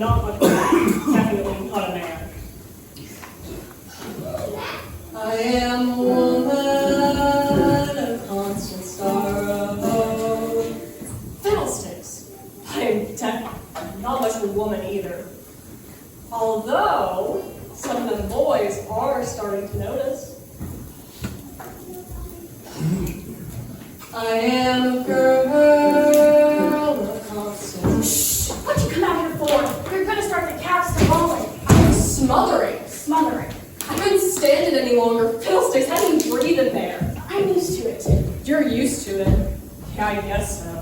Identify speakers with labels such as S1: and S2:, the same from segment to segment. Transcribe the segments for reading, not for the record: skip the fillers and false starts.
S1: not much better. Definitely not a man.
S2: I am a woman, a constant sorrow.
S1: Fiddlesticks. I'm definitely not much of a woman either. Although, some of the boys are starting to notice.
S2: I am a girl, a constant.
S3: Shh! What'd you come out here for? You're gonna start the calves to rolling.
S1: I'm smothering.
S3: Smothering.
S1: I couldn't stand it any longer. Fiddlesticks, how do you breathe in there?
S3: I'm used to it.
S1: You're used to it. Yeah, I guess so.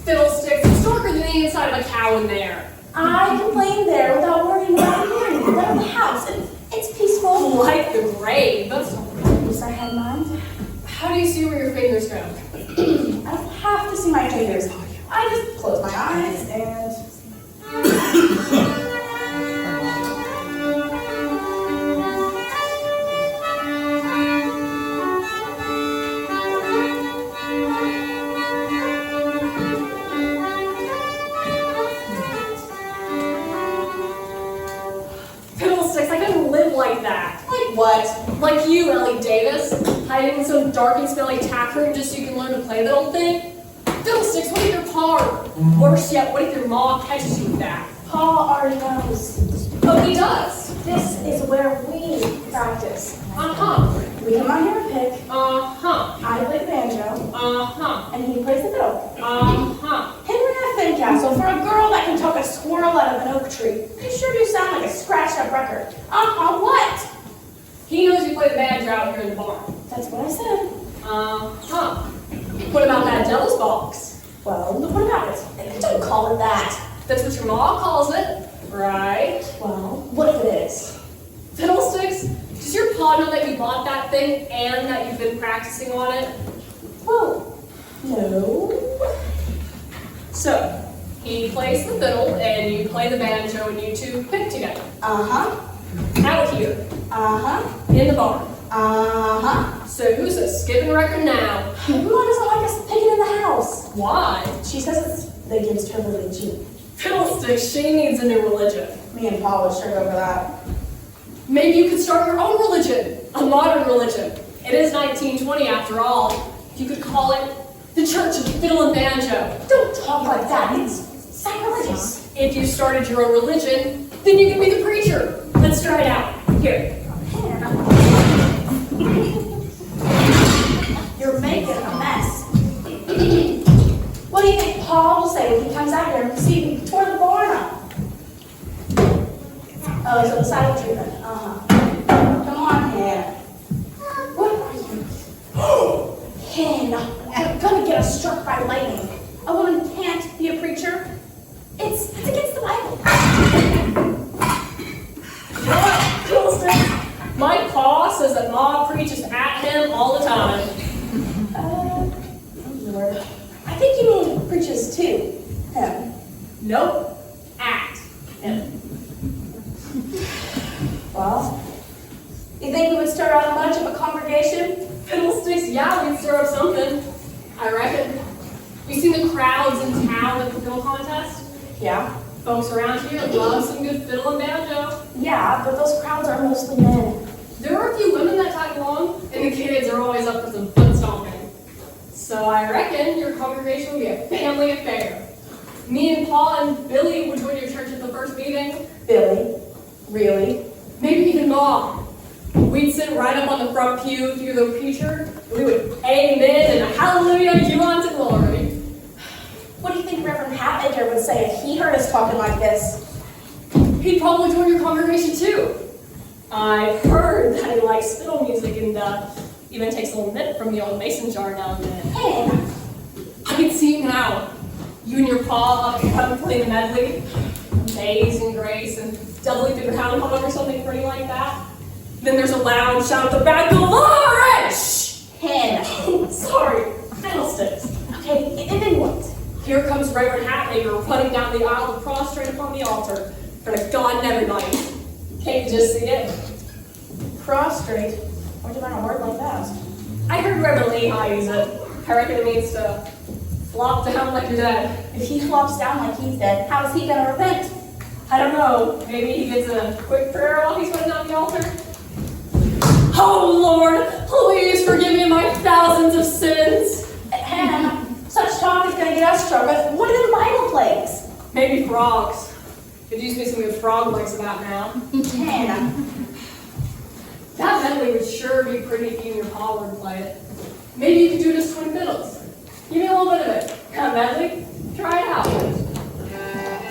S1: Fiddlesticks, it's darker than the inside of a cow in there.
S3: I can play in there without worrying about hearing you. They're in the house, and it's peaceful.
S1: Like the grave. That's
S3: Wish I had mine.
S1: How do you see where your fingers go?
S3: I don't have to see my fingers. I just close my eyes and...
S1: Fiddlesticks, I couldn't live like that.
S3: Like what?
S1: Like you, Ellie Davis, hiding in some dark and smelly tap room just so you can learn to play that old thing. Fiddlesticks, what if your pa, or worse yet, what if your mom catches you with that?
S3: Paul already knows.
S1: Oh, he does.
S3: This is where we practice.
S1: Uh-huh.
S3: We come out here and pick.
S1: Uh-huh.
S3: I play the banjo,
S1: Uh-huh.
S3: and he plays the fiddle.
S1: Uh-huh.
S3: Henrietta Fincastle, for a girl that can talk a squirrel out of an oak tree, you sure do sound like a scratched-up record. Uh-huh, what?
S1: He knows you play the banjo out here in the barn.
S3: That's what I said.
S1: Uh-huh. What about that jealous box?
S3: Well, what about it? Don't call it that.
S1: That's what your ma calls it, right?
S3: Well, what if it is?
S1: Fiddlesticks, does your pa know that you bought that thing and that you've been practicing on it?
S3: Well, no.
S1: So, he plays the fiddle and you play the banjo and you two pick together.
S3: Uh-huh.
S1: Out here,
S3: Uh-huh.
S1: in the barn.
S3: Uh-huh.
S1: So who's a skipping record now?
S3: Mom doesn't like us picking in the house.
S1: Why?
S3: She says it's against her religion.
S1: Fiddlesticks, she needs a new religion.
S3: Me and Paul would sure go for that.
S1: Maybe you could start your own religion, a modern religion. It is 1920 after all. You could call it the Church of the Fiddle and Banjo.
S3: Don't talk like that. It's sacrilegious.
S1: If you started your own religion, then you could be the preacher. Let's try it out. Here.
S3: You're making a mess. What do you think Paul will say when he comes out here and sees me tore the barn up? Oh, so the silent treatment. Uh-huh. Come on, Hannah. What are you? Hannah, you're gonna get us struck by lightning. A woman can't be a preacher. It's against the Bible.
S1: You know what, Fiddlesticks? My pa says that Ma preaches at him all the time.
S3: Oh Lord. I think you mean preaches to him.
S1: Nope. At him.
S3: Well, you think we would stir out much of a congregation?
S1: Fiddlesticks, yeah, we'd stir up something. I reckon. You seen the crowds in town at the fiddle contest?
S3: Yeah.
S1: Folks around here love some good fiddle and banjo.
S3: Yeah, but those crowds are mostly men.
S1: There are a few women that tag along, and the kids are always up for some foot stomping. So I reckon your congregation will be a family affair. Me and Paul and Billy would join your church at the first meeting.
S3: Billy? Really?
S1: Maybe even Mom. We'd sit right up on the front pew if you were the preacher. We would amen and hallelujah you on to glory.
S3: What do you think Reverend Hatmaker would say if he heard us talking like this?
S1: He'd probably join your congregation too. I've heard that he likes fiddle music and even takes a little bit from the old mason jar now and then.
S3: Hey,
S1: I can see it now. You and your pa up playing the medley. Amazing Grace and Doubly Through the Groundhog or something pretty like that. Then there's a loud shout at the back, Dolores!
S3: Hannah.
S1: Sorry, Fiddlesticks.
S3: Okay, and then what?
S1: Here comes Reverend Hatmaker running down the aisle to prostrate upon the altar for the God and everybody. Can't you just see it?
S3: Prostrate? Where'd you learn a word like that?
S1: I heard Reverend Lehigh use it. I reckon it means to Flop down like you're dead.
S3: If he flops down like he's dead, how is he gonna repent?
S1: I don't know. Maybe he gets a quick prayer while he's putting on the altar. Oh Lord, please forgive me my thousands of sins.
S3: Hannah, such talk is gonna get us trouble. What are the Bible plagues?
S1: Maybe frogs. Could use me some good frog legs about now.
S3: Hannah.
S1: That medley would sure be pretty if you and your pa were to play it. Maybe you could do it as twin fiddles. Give me a little bit of it. Come, medley. Try it out.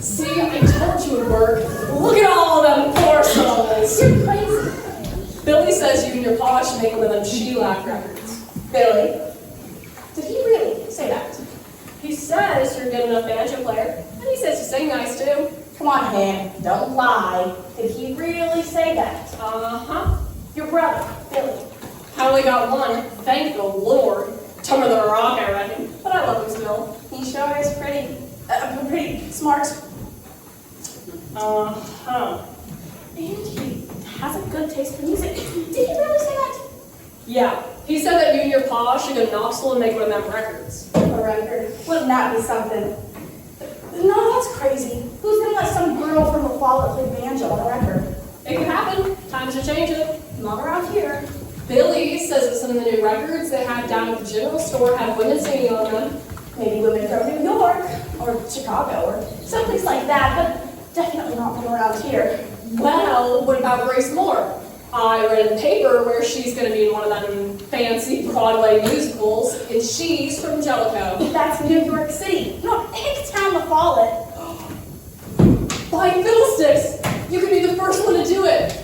S1: See, I told you it would work. Look at all of them poor souls.
S3: You're crazy.
S1: Billy says you and your pa should make one of them shellac records.
S3: Billy. Did he really say that?
S1: He says you're a good enough banjo player, and he says you sing nice too.
S3: Come on, Han, don't lie. Did he really say that?
S1: Uh-huh.
S3: Your brother, Billy.
S1: I only got one, thank the Lord. Tougher than a rock, I reckon. But I love him still.
S3: He sure is pretty smart.
S1: Uh-huh.
S3: And he has a good taste in music. Did he really say that?
S1: Yeah, he said that you and your pa should go to Knoxville and make one of them records.
S3: A record. Wouldn't that be something? No, that's crazy. Who's gonna let some girl from the fall play banjo on a record?
S1: It could happen. Times are changing.
S3: Not around here.
S1: Billy says that some of the new records they have down at the general store have women singing on them.
S3: Maybe women from New York or Chicago or someplace like that, but definitely not from around here.
S1: Well, what about Grace Moore? I read in the paper where she's going to be in one of them fancy Broadway musicals, and she's from Jellicoe.
S3: That's New York City, not Hicktown to Follett.
S1: By Fiddlesticks, you could be the first one to do it.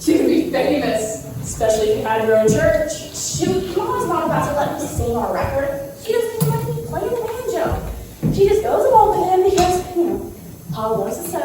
S1: You could be famous, especially if you had your own church.
S3: Shoot, Mama's not about to let me sing on a record. She doesn't even let me play the banjo. She just goes along with him because, Pa wants it so.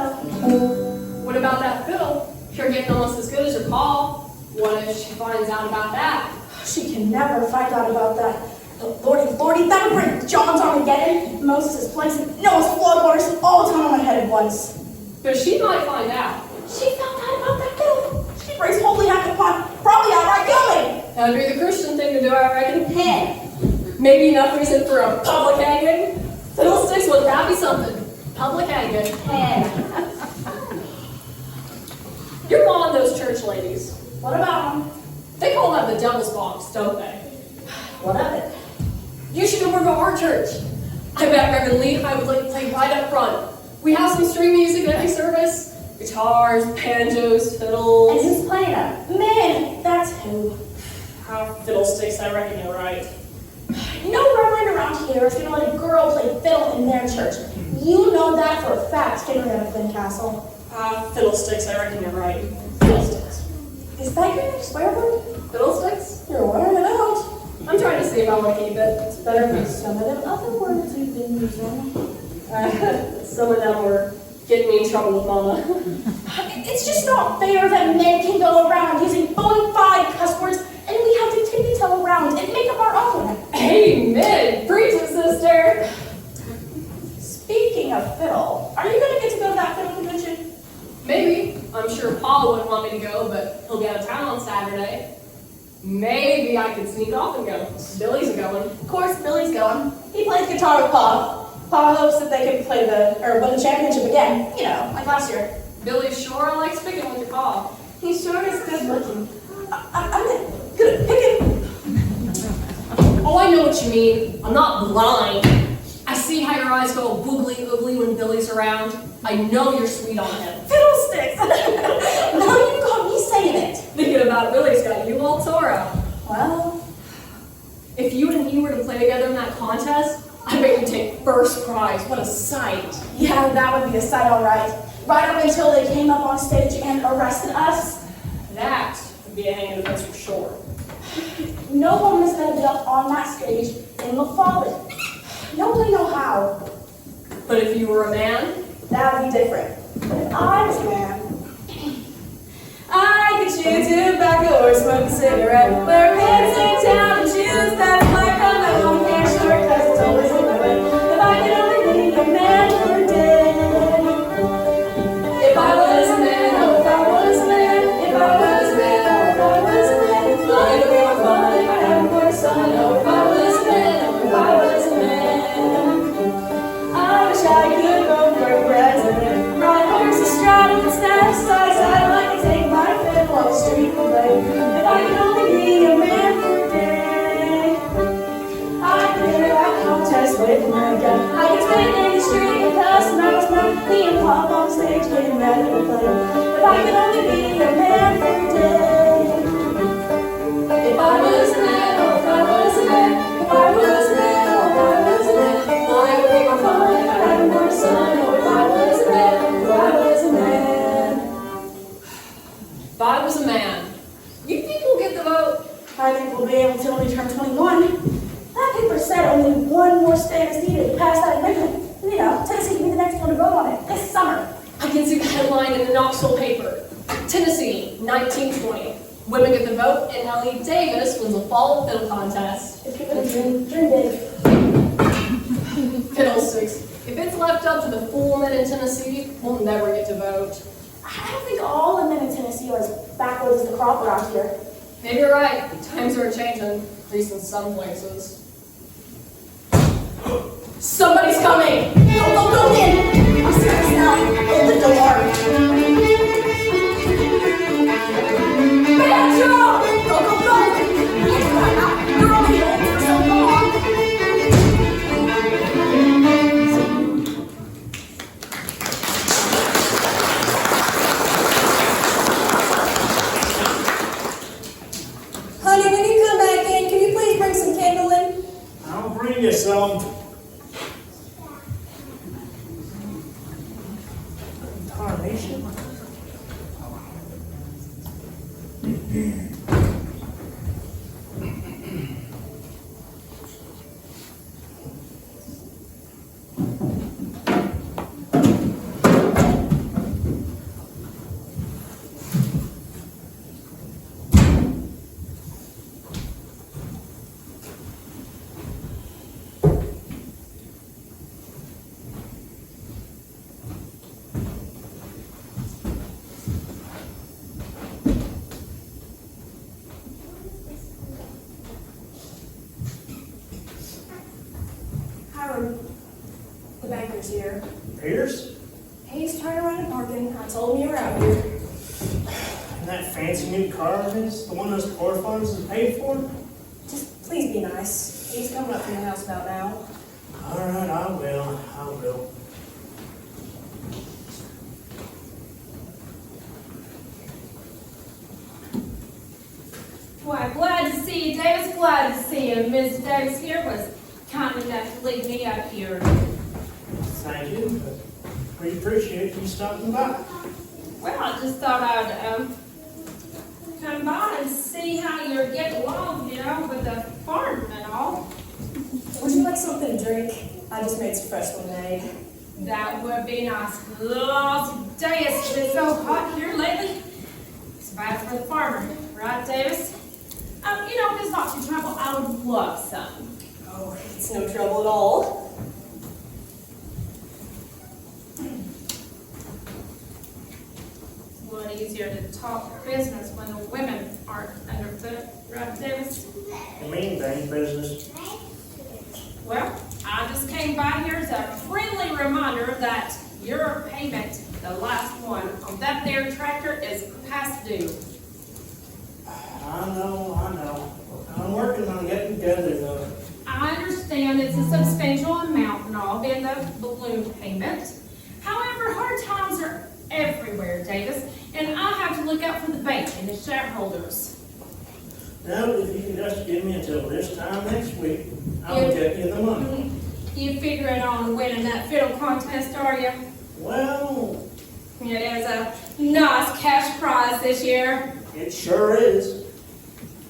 S1: What about that fiddle? You're getting almost as good as your pa. What if she finds out about that?
S3: She can never find out about that. But Lordy, that would bring John's Armageddon, Moses' place, and Noah's floodwaters, and all the time on my head at once.
S1: But she might find out.
S3: She found out about that fiddle. She brings holy heck upon, probably outright killing.
S1: That'd be the Christian thing to do, I reckon.
S3: Hey,
S1: Maybe enough reason for a public hanging. Fiddlesticks, would that be something? Public hanging.
S3: hey.
S1: You're one of those church ladies.
S3: What about him?
S1: They call that the devil's box, don't they?
S3: What of it?
S1: You should come over to our church. I bet Reverend Lehi would like to play right up front. We have some string music at every service. Guitars, banjos,
S3: And
S1: fiddles.
S3: who's playing him? Man, that's who.
S1: Fiddlesticks, I reckon you're right.
S3: No reverend around here is gonna let a girl play fiddle in their church. You know that for a fact, Henrietta Fincastle.
S1: Fiddlesticks, I reckon you're right.
S3: Fiddlesticks. Is that your new swear word?
S1: Fiddlesticks?
S3: You're wearing it out.
S1: I'm trying to see if I want to keep it.
S3: It's better than some of them other words you've been using.
S1: Some of them were getting me in trouble with Mama.
S3: It's just not fair that men can go around using bona fide cuss words and we have to tiptoe around and make up our own.
S1: Amen! Preach it, sister!
S3: Speaking of fiddle, are you gonna get to go to that fiddle convention?
S1: Maybe. I'm sure Paul wouldn't want me to go, but he'll be out of town on Saturday. Maybe I could sneak off and go. Billy's going.
S3: Of course, Billy's going. He plays guitar with Pa. Pa hopes that they can win the championship again. You know, like last year.
S1: Billy sure likes picking with your paw.
S3: He sure is good looking. I'm good at picking.
S1: Oh, I know what you mean. I'm not blind. I see how your eyes go boogly oogly when Billy's around. I know you're sweet on him.
S3: Fiddlesticks! Now you got me saying it.
S1: Thinking about Billy's got you all tore out.
S3: Well,
S1: If you and he were to play together in that contest, I bet you'd take first prize. What a sight.
S3: Yeah, that would be a sight, all right. Right up until they came up on stage and arrested us.
S1: That would be a hanging offense for sure.
S3: No one is going to get up on that stage and look flawless. Nobody know how.
S1: But if you were a man,
S3: That would be different. But if I was a man, I could chew tobacco or smoke a cigarette, wear pants in town and shoes that's black on my long hair short, cause it's always in the way. If I could only be a man for a day. If I was a man, oh, if I was a man, if I was a man, oh, if I was a man, I could be my fun if I had more son, oh, if I was a man, oh, if I was a man. I wish I could go for president, ride horses, straddle and stand side to side like I take my fiddle on the street and play. If I could only be a man for a day, I could enter that contest with my gun. I could spit in the street and cuss and I was not me and pop on stage getting ready to play. If I could only be a man for a day. If I was a man, oh, if I was a man, if I was a man, oh, if I was a man, I would be more fun if I had more son, oh, if I was a man, if I was a man.
S1: if I was a man, you think we'll get the vote?
S3: I think we'll be able to only turn 21. That paper said only one more state is needed to pass that amendment. And, you know, Tennessee can be the next one to vote on it this summer.
S1: I can see the headline in the Knoxville paper. Tennessee, 1920. Women get the vote, and Ellie Davis wins a fall fiddle contest.
S3: If you're gonna dream big.
S1: Fiddlesticks. If it's left up to the fool men in Tennessee, we'll never get to vote.
S3: I don't think all the men in Tennessee are as backwoods as the crop around here.
S1: Maybe you're right. Times are changing, at least in some places. Somebody's coming!
S3: Go in! I'm serious now. Open the door. Pedro! Go! You're only old for so long.
S2: Honey, when you come back in, can you please bring some kindling?
S4: I'll bring you some. Tarnation.
S3: Hiram, the banker's here.
S4: Pierce?
S3: He's turning around and parking. I told him you were out here.
S4: And that fancy new car of his, the one those poor farmers have paid for?
S3: Just please be nice. He's coming up from the house about now.
S4: All right, I will.
S5: Why, glad to see you, Davis. Glad to see you. Mrs. Davis here was kind enough to leave me up here.
S4: Thank you. We appreciate you stopping by.
S5: Well, I just thought I'd come by and see how you're getting along, you know, with the farm and all.
S2: Would you like something to drink? I just made some fresh lemonade.
S5: That would be nice. Oh, today it's been so hot here lately. It's bad for the farmer, right, Davis? You know, if it's not too trouble, I would love some.
S2: Oh, it's no trouble at all.
S5: It's a lot easier to talk business when the women aren't underfoot, right, Davis?
S4: You mean dang business?
S5: Well, I just came by here as a friendly reminder that your payment, the last one, on that there tractor is past due.
S4: I know. I'm working on getting together though.
S5: I understand it's a substantial amount and all, being the balloon payment. However, hard times are everywhere, Davis, and I have to look out for the bank and the shareholders.
S4: Now, if you can just give me until this time next week, I'll get you the money.
S5: You figuring on winning that fiddle contest, are you?
S4: Well,
S5: It is a nice cash prize this year.
S4: it sure is.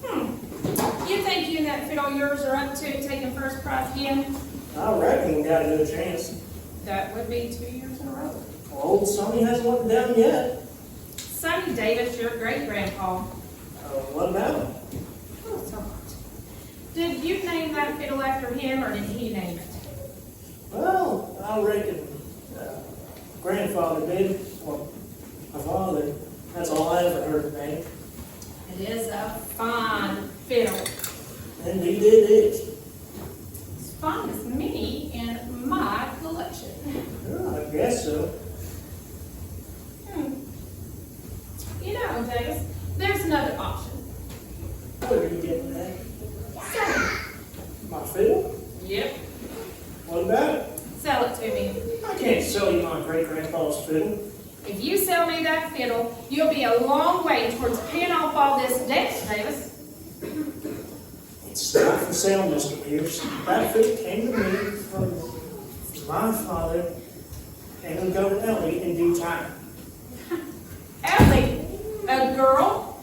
S5: You think you and that fiddle of yours are up to taking first prize again?
S4: I reckon we got a good chance.
S5: That would be 2 years in a row.
S4: Well, old Sonny hasn't let me down yet.
S5: Sonny Davis, your great-grandpa.
S4: What about him?
S5: Oh, so hot. Did you name that fiddle after him, or did he name it?
S4: Well, I reckon grandfather did, or my father. That's all I ever heard of name.
S5: It is a fine fiddle.
S4: Indeed it is.
S5: As fine as me in my collection.
S4: Yeah, I guess so.
S5: You know, Davis, there's another option.
S4: What are you getting at?
S5: Sell it.
S4: My fiddle?
S5: Yep.
S4: What about it?
S5: Sell it to me.
S4: I can't sell you my great-grandpa's fiddle.
S5: If you sell me that fiddle, you'll be a long way towards paying off all this debt, Davis.
S4: It's not for sale, Mr. Pierce. That fiddle came to me from my father, and it'll go to Ellie in due time.
S5: Ellie, a girl?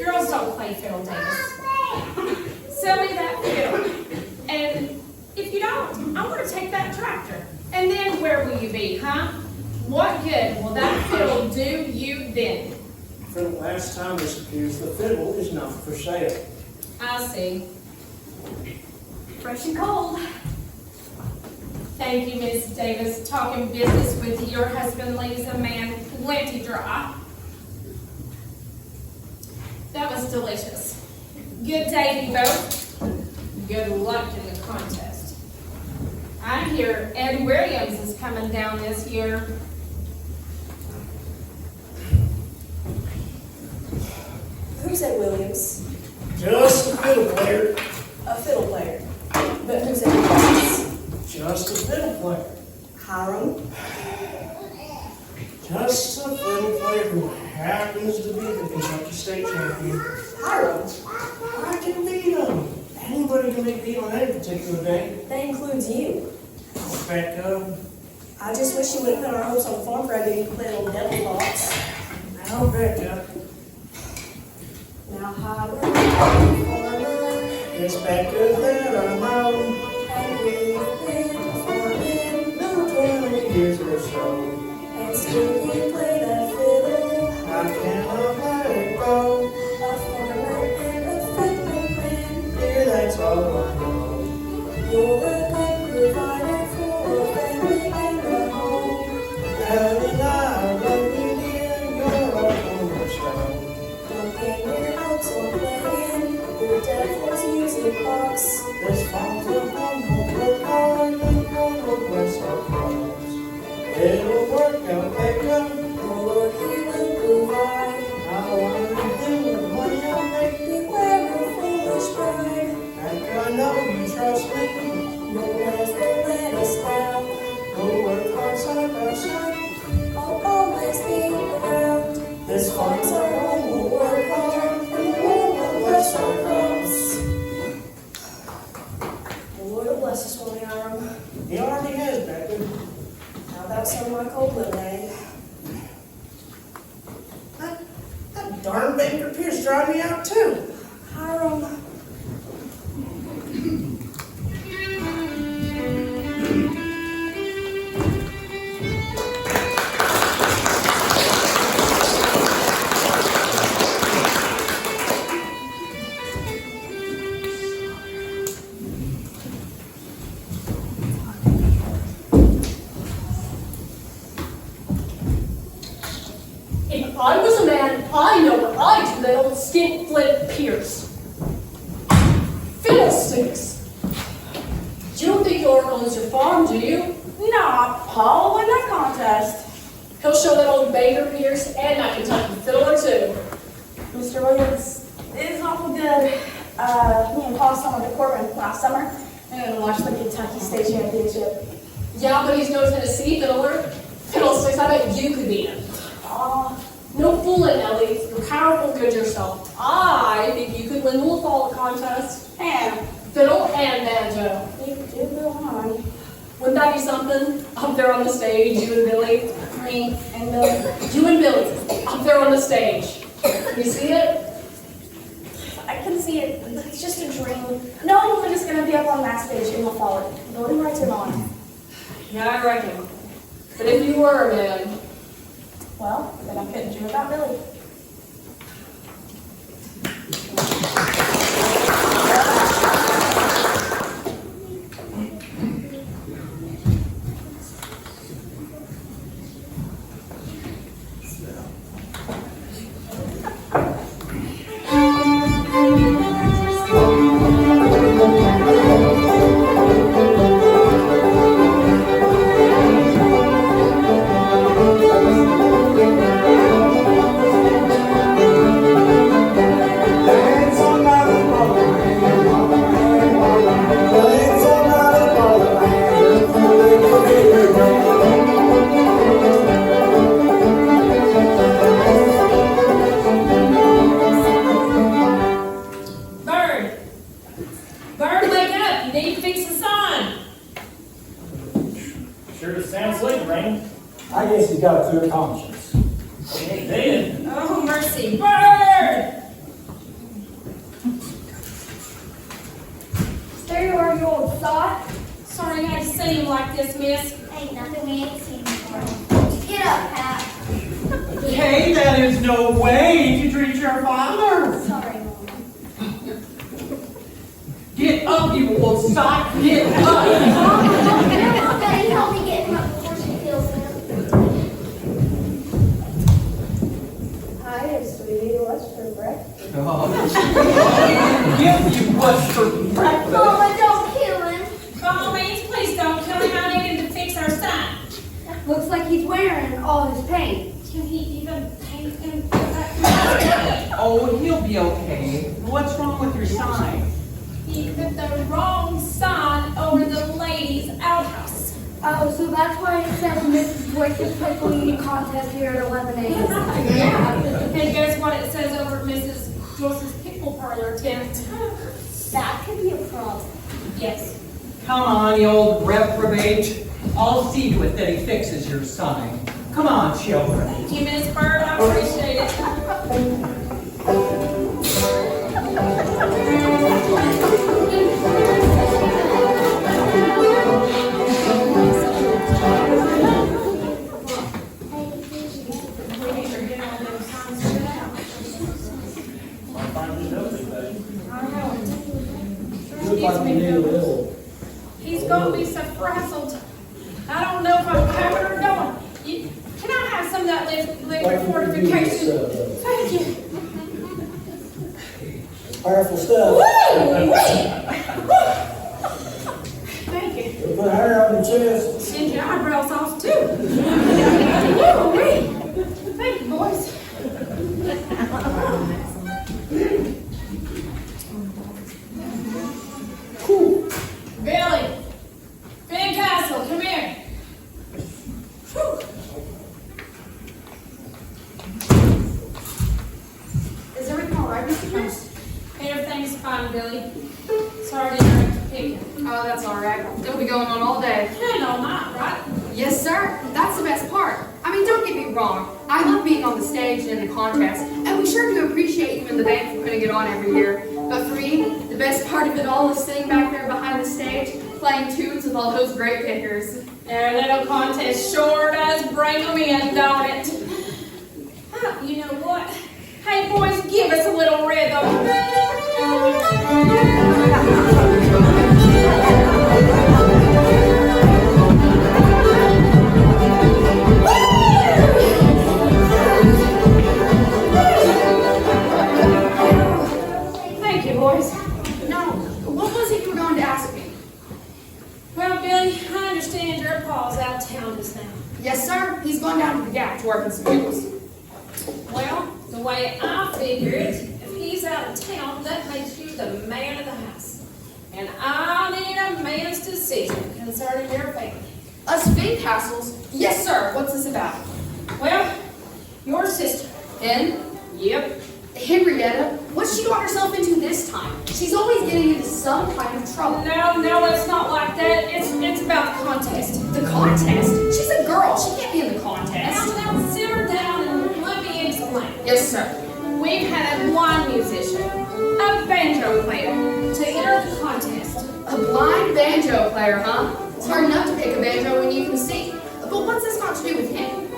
S5: Girls don't play fiddle, Davis. Sell me that fiddle. And if you don't, I'm going to take that tractor. And then where will you be, huh? What good will that fiddle do you then?
S4: For the last time, Mr. Pierce, the fiddle is not for sale.
S5: I see.
S2: Fresh and cold.
S5: Thank you, Miss Davis. Talking business with your husband leaves a man plenty dry. That was delicious. Good day to you both. Good luck in the contest. I hear Ed Williams is coming down this year.
S2: Who's Ed Williams?
S4: Just a fiddle player.
S2: A fiddle player. But who's Ed Williams?
S4: Just a fiddle player.
S2: Hiram?
S4: Just a fiddle player who happens to be the Kentucky State Champion.
S2: Hiram?
S4: I can beat him. Anybody can make beat on any particular day.
S2: That includes you.
S4: Back up.
S2: I just wish you wouldn't put our hopes on the farm for I gave you play little devil thoughts.
S4: Now back up.
S2: Now Hiram, farmer,
S4: It's back up there, I know.
S2: and we've been farming,
S4: Now 20 years or so.
S2: and still you play that fiddle.
S4: I cannot let it go.
S2: A farmer and a fiddler man.
S4: Yeah, that's all I know.
S2: You're a good provider for a family and a home.
S4: Ellie and I love you, dear. You're a cornerstone.
S2: Don't hang your hopes on playing the devil's music box.
S4: This farm's a home, we'll work hard, and God will bless our crops. It'll work out, back up.
S2: Oh Lord, He will provide.
S4: I want to do with the money I make.
S2: Beware of foolish pride.
S4: And I know you trust me.
S2: No one else will let us down.
S4: We'll work hard side by side.
S2: I'll always be around.
S4: This
S2: Farms
S4: farm's
S2: are
S4: our
S2: home,
S4: home,
S2: we'll
S4: we'll
S2: work
S4: work
S2: hard,
S4: hard.
S2: and the Lord will bless our crops. The Lord will bless us when we are home.
S4: He already has, Becca.
S2: How about some of my cold lemonade?
S4: That darn Baker Pierce drive me out too.
S2: Hiram.
S1: If I was a man, I know what I'd do, that old skinflint Pierce. Fiddlesticks! You don't think York owns your farm, do you?
S3: Nah, Paul won that contest.
S1: He'll show that old Baker Pierce and that Kentucky fiddler too.
S3: Mr. Williams, it is awful good. Me and Paul saw him at Corbin last summer and watched the Kentucky State Championship.
S1: Yeah, but he's no Tennessee fiddler. Fiddlesticks, I bet you could beat him.
S3: Aw,
S1: No fooling, Ellie. You're powerful, good yourself. I think you could win the fall contest.
S3: And
S1: Fiddle and banjo.
S3: you do go on.
S1: Wouldn't that be something? Up there on the stage, you and Billy.
S3: Me and Billy.
S1: You and Billy, up there on the stage. Can you see it?
S3: I can see it. It's just a dream. No one is going to be up on that stage in the fall. Voting rights are on.
S1: Yeah, I reckon. But if you were, man,
S3: Well, then I couldn't dream about Billy.
S5: Bird! Bird, wake up! You need to fix the sign!
S4: Sure does sound slick, Rain.
S6: I guess he's got a clear conscience.
S4: He ain't dead.
S5: Oh, mercy! Bird!
S3: There you are, you old sot.
S5: Sorry I had to see you like this, miss.
S7: Ain't nothing we ain't seen before. Get up, Pat.
S8: Hey, that is no way to treat your father.
S7: Sorry, Mom.
S8: Get up, you old sock. Get up.
S7: Betty, help me get him up before she kills him.
S3: Hi, sweetie. What's for breakfast?
S8: Give you what's for breakfast.
S7: Mama, don't kill him.
S5: By all means, please don't kill him. I need him to fix our sign.
S3: Looks like he's wearing all his paint.
S5: Can he even paint him?
S8: Oh, he'll be okay. What's wrong with your sign?
S5: He put the wrong sign over the ladies' outhouse.
S3: Oh, so that's why it says Mrs. Joyce's pickle eating contest here at 11 a.m.
S5: Yeah. And guess what it says over at Mrs. Joyce's pickle parlor tent?
S7: That could be a problem.
S5: Yes.
S8: Come on, you old reprobate. I'll see to it that he fixes your sign. Come on, children.
S5: Thank you, Miss Bird. I appreciate it.
S4: Might find his ugly, buddy.
S6: You look like you need a little.
S5: He's gonna be so frazzled. I don't know if I'm coming or going. Can I have some of that liquid fortification? Thank you.
S6: Powerful stuff.
S5: Thank you.
S6: You'll put hair on your chest.
S5: And your eyebrows off too. Thank you, boys. Billy, Van Castle, come here. Whew.
S3: Is everything all right, Mr. Prince?
S5: Everything's fine, Billy. Sorry to interrupt your picking.
S9: Oh, that's all right. It'll be going on all day.
S5: No, not right.
S9: Yes, sir. That's the best part. I mean, don't get me wrong. I love being on the stage and in the contest, and we sure do appreciate you and the band for putting it on every year. But for me, the best part of it all is sitting back there behind the stage, playing tunes with all those great pickers.
S5: Their little contest sure does bring them in, don't it? Oh, you know what? Hey, boys, give us a little rhythm. Thank you, boys.
S9: Now, what was it you were going to ask me?
S5: Well, Billy, I understand your pa's out of town just now.
S9: Yes, sir. He's going down to the Gap to work in some mules.
S5: Well, the way I figure it, if he's out of town, that makes you the man of the house. And I need a man's decision concerning your family.
S9: Us Fink Castles? Yes, sir. What's this about?
S5: Well, your sister,
S9: In?
S5: Yep.
S9: Henrietta, what's she got herself into this time? She's always getting into some kind of trouble.
S5: No, it's not like that. It's about the contest.
S9: The contest? She's a girl. She can't be in the contest.
S5: Now, simmer down and let me explain.
S9: Yes, sir.
S5: We've had a blind musician, a banjo player, to enter the contest.
S9: A blind banjo player, huh? It's hard enough to pick a banjo when you can see. But what's this got to do with him?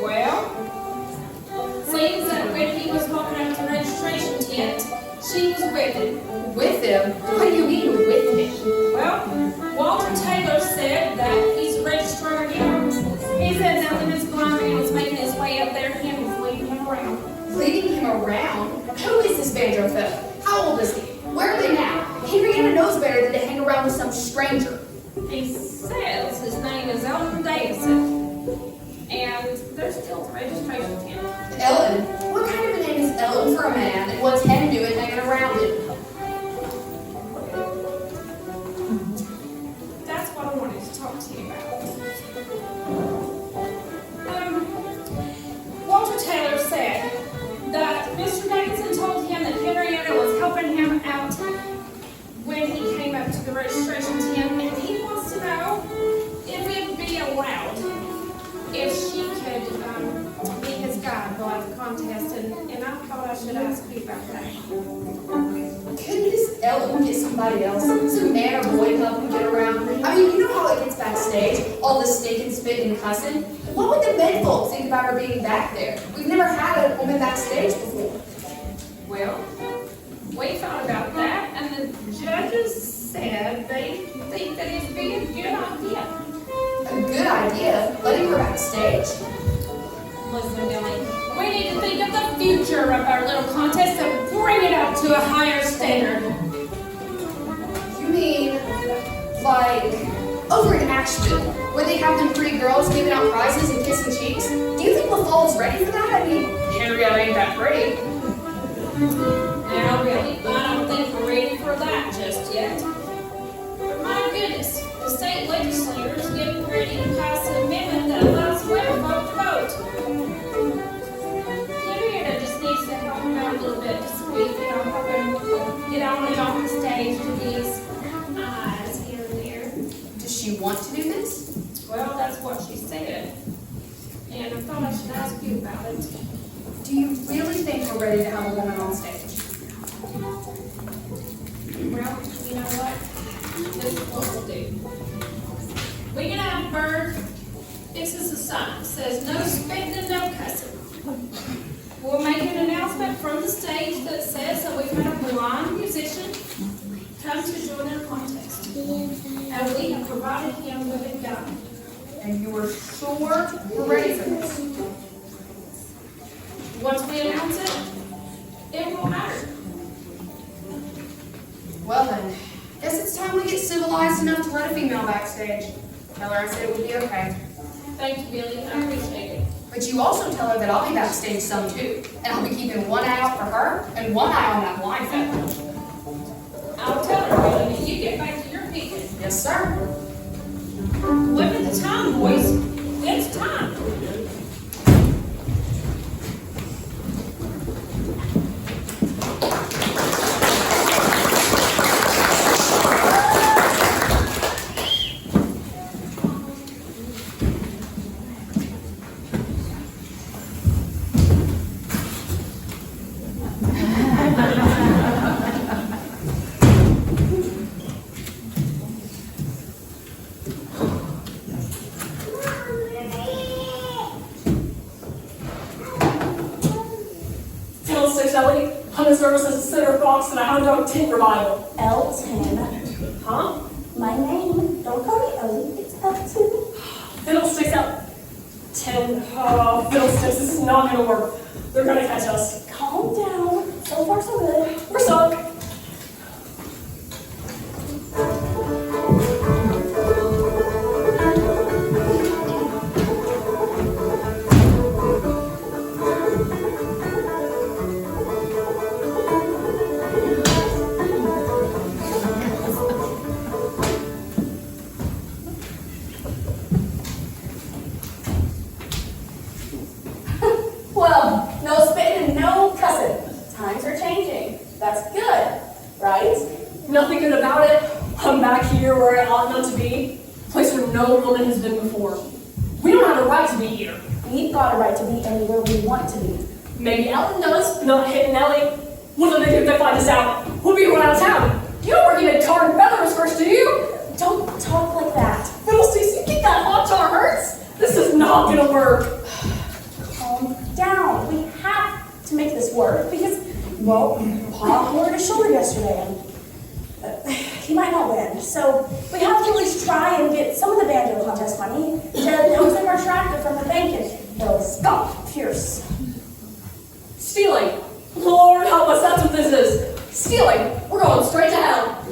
S5: Well, seems that when he was walking up to the registration tent, she was with him.
S9: With him? What do you mean with him?
S5: Well, Walter Taylor said that he's a registrar again. He said that when this blind man was making his way up there, he was leading him around.
S9: Leading him around? Who is this banjo fellow? How old is he? Where are they now? Henrietta knows better than to hang around with some stranger.
S5: He says his name is Elton Davison. And they're still at the registration tent.
S9: Ellen? What kind of a name is Ellen for a man, and what's Hen doing hanging around him?
S5: That's what I wanted to talk to you about. Walter Taylor said that Mr. Davidson told him that Henrietta was helping him out when he came up to the registration tent, and he wants to know if it'd be allowed if she could be his guide while at the contest, and I thought I should ask you about that.
S9: Couldn't Miss Ellen get somebody else? Some man or boy to help him get around? I mean, you know how it gets backstage? All the stinking, spitting, and cussing? What would the men folks think about her being back there? We've never had a woman backstage before.
S5: Well, we thought about that, and the judges said they think that it'd be a good idea.
S9: A good idea, letting her backstage.
S5: Listen, Billy, we need to think of the future of our little contest and bring it up to a higher standard.
S9: You mean, like, over in Asheville, where they have them pretty girls giving out prizes and kissing cheeks? Do you think LaFall's ready for that? I mean, Henrietta ain't that pretty.
S5: Now, really, I don't think we're ready for that just yet. But my goodness, the state legislators getting ready to pass an amendment that allows women vote to vote. Henrietta just needs to help him out a little bit this week, help him get on and off the stage to these eyes here and there.
S9: Does she want to do this?
S5: Well, that's what she said. And I thought I should ask you about it.
S9: Do you really think we're ready to have a woman on stage?
S5: Well, you know what? This is what we'll do. We can have a bird. This is a sign. It says no spitting and no cussing. We'll make an announcement from the stage that says that we've had a blind musician come to join our contest. And we have provided him with a guide.
S9: And you are sure we're ready for this?
S5: Once we announce it, it won't matter.
S9: Well then, guess it's time we get civilized enough to let a female backstage. Tell her I said it would be okay.
S5: Thank you, Billy. I appreciate it.
S9: But you also tell her that I'll be backstage some too. And I'll be keeping one eye out for her and one eye on that blind fellow.
S5: I'll tell her, Billy, that you get back to your picking.
S9: Yes, sir.
S5: Look at the time, boys. It's time.
S1: Fiddlesticks, Ellie. I'm a service as a sitter fox and a hound dog tent revival.
S2: Elton.
S1: Huh?
S2: My name. Don't call me Ellie. It's Elton.
S1: Fiddlesticks out. Oh, Fiddlesticks, this is not gonna work. They're gonna catch us.
S2: Calm down. So far, so good.
S1: We're stuck.
S2: Well,
S1: no woman has been before. We don't have a right to be here.
S3: We've got a right to be anywhere we want to be.
S1: Maybe Ellen does, but not Hit and Ellie. What do they do if they find us out? We'll be run out of town. You don't work in tar and feathers first, do you?
S3: Don't talk like that.
S1: Fiddlesticks, you think that hot tar hurts? This is not gonna work.
S3: Calm down. We have to make this work because, well, Pa hurt his shoulder yesterday and he might not win. So we have to at least try and get some of the banjo contest money to help save our tractor from the bank and it'll stop Pierce.
S1: Stealing. Lord help us, that's what this is. Stealing. We're going straight to hell.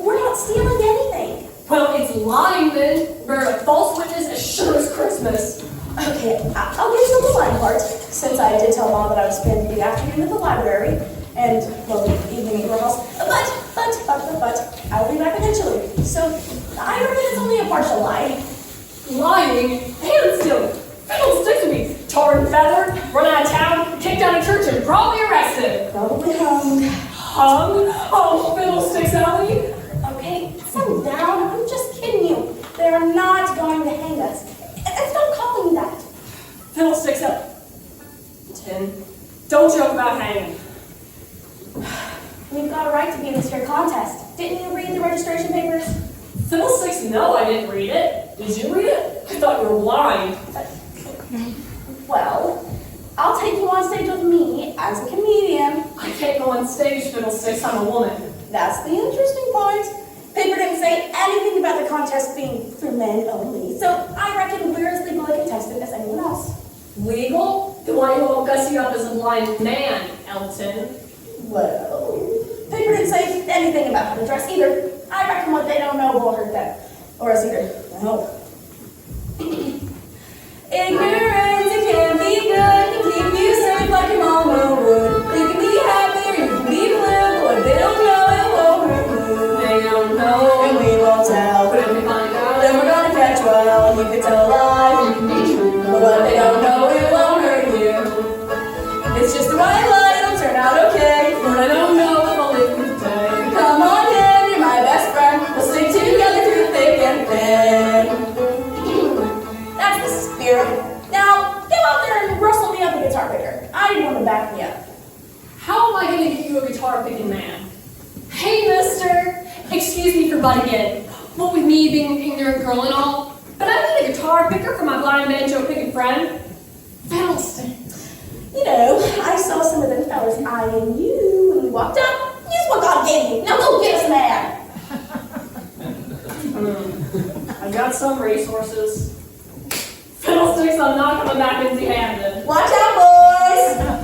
S3: We're not stealing anything.
S1: Well, it's lying then. We're a false witness as sure as Christmas.
S3: Okay, I'll get to the line part, since I did tell Mom that I would spend the afternoon at the library, and, well, the evening at your house, but, I will be back eventually. So, I reckon it's only a partial lie.
S1: Lying and stealing. Fiddlesticks would be tarred and feathered, run out of town, kicked out of church, and probably arrested.
S3: Probably hung.
S1: Hung? Oh, Fiddlesticks, Ellie.
S3: Okay, settle down, I'm just kidding you. They're not going to hang us. And stop calling me that.
S1: Fiddlesticks, Ellie. Tin, don't joke about hanging.
S3: We've got a right to be in this here contest. Didn't you read the registration papers?
S1: Fiddlesticks, no, I didn't read it. Did you read it? I thought you were blind.
S3: Well, I'll take you on stage with me as a comedian.
S1: I can't go on stage, Fiddlesticks, I'm a woman.
S3: That's the interesting part. Paper didn't say anything about the contest being for men only, so I reckon we're as legal a contestant as anyone else.
S1: Legal? Then why you won't guss you up as a blind man, Elton?
S3: Well, paper didn't say anything about how to dress either. I reckon what they don't know will hurt them. Or else either, no. Ignorance, it can be good, can keep you safe like your mama would. You can be happy, you can be blue, but what they don't know, it won't hurt you.
S1: They don't know.
S3: And we won't tell.
S1: But if we find out,
S3: Then we're gonna catch well, you can tell a lie, you can be true. But what they don't know, it won't hurt you. It's just the white lie, it'll turn out okay.
S1: but I don't know if I'll live with today.
S3: Come on in, you're my best friend. We'll stick together through thick and thin. That's the spirit. Now, go out there and rustle me up a guitar picker. I need one to back me up.
S1: How am I going to get you a guitar picking man? Hey, mister. Excuse me for butting in. What with me being an ignorant girl and all, but I need a guitar picker for my blind banjo picking friend. Fiddlesticks.
S3: You know, I saw some of them fellas eyeing you when we walked up. Use what God gave you. Now go get us mad.
S1: I've got some resources. Fiddlesticks, I'm not coming back empty-handed.
S3: Watch out, boys.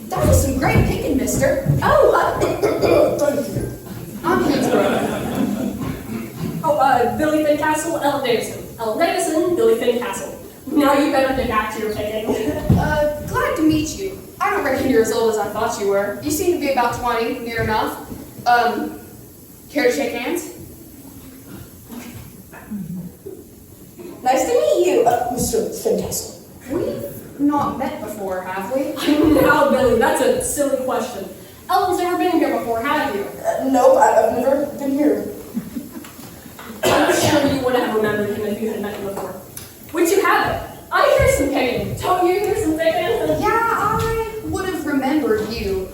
S9: That was some great picking, mister.
S3: Thank you.
S9: I'm Hansborough.
S1: Oh, Billy Fincastle, Ellen Davison. Ellen Davison, Billy Fincastle. Now you better get back to your picking.
S9: Glad to meet you. I don't reckon you're as old as I thought you were. You seem to be about 20, near enough. Care to shake hands?
S3: Nice to meet you, Mr. Fincastle.
S9: We've not met before, have we?
S1: Now, Billy, that's a silly question. Ellen's never been here before, have you?
S3: Nope, I've never been here.
S1: I'm sure you would have remembered him if you had met him before. Which you haven't. I hear some picking. Don't you hear some picking?
S9: Yeah, I would have remembered you.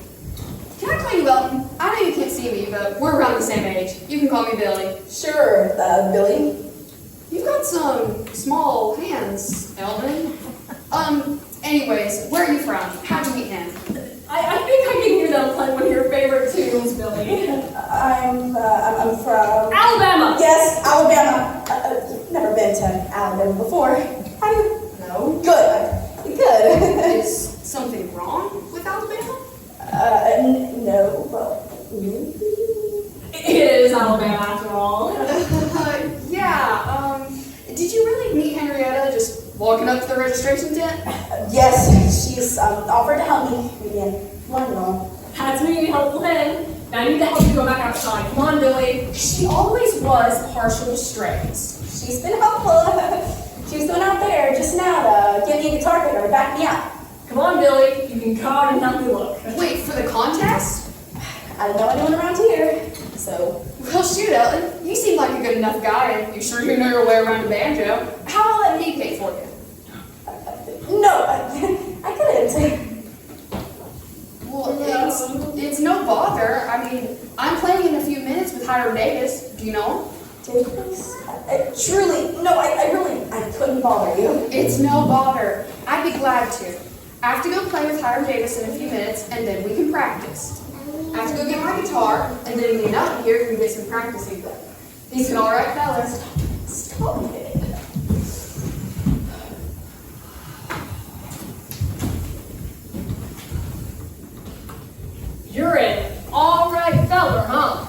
S9: Can I call you Elton? I know you can't see me, but we're around the same age. You can call me Billy.
S3: Sure, Billy.
S9: You've got some small hands, Elton. Anyways, where are you from? How'd you meet him?
S1: I think I can hear them playing one of your favorite tunes, Billy.
S3: I'm from...
S1: Alabama!
S3: Yes, Alabama. never been to Alabama before. How do you?
S9: No.
S3: Good. Good.
S9: Is something wrong with Alabama?
S3: No. Well, maybe.
S1: It is Alabama after all.
S9: Yeah, did you really meet Henrietta just walking up to the registration tent?
S3: Yes, she's offered to help me begin London.
S1: That's me, helpful hand. Now I need to help you go back outside. Come on, Billy. She always was partial to strays.
S3: She's been helpful. She's going out there just now to give me a guitar picker to back me up.
S1: Come on, Billy. You can come out and help me look.
S9: Wait, for the contest?
S3: I don't know anyone around here, so.
S9: Well, shoot, Ellen. You seem like a good enough guy, and you sure do know your way around a banjo. How about let me pay for you?
S3: No, I couldn't.
S9: Well, it's no bother. I mean, I'm playing in a few minutes with Hiram Davis. Do you know him?
S3: Davis? Truly, no, I couldn't bother you.
S9: It's no bother. I'd be glad to. I have to go play with Hiram Davis in a few minutes, and then we can practice. I have to go get my guitar, and then me and Ellen here can get some practicing done. These an all right fellas.
S3: Stop it.
S1: You're an all right feller, huh?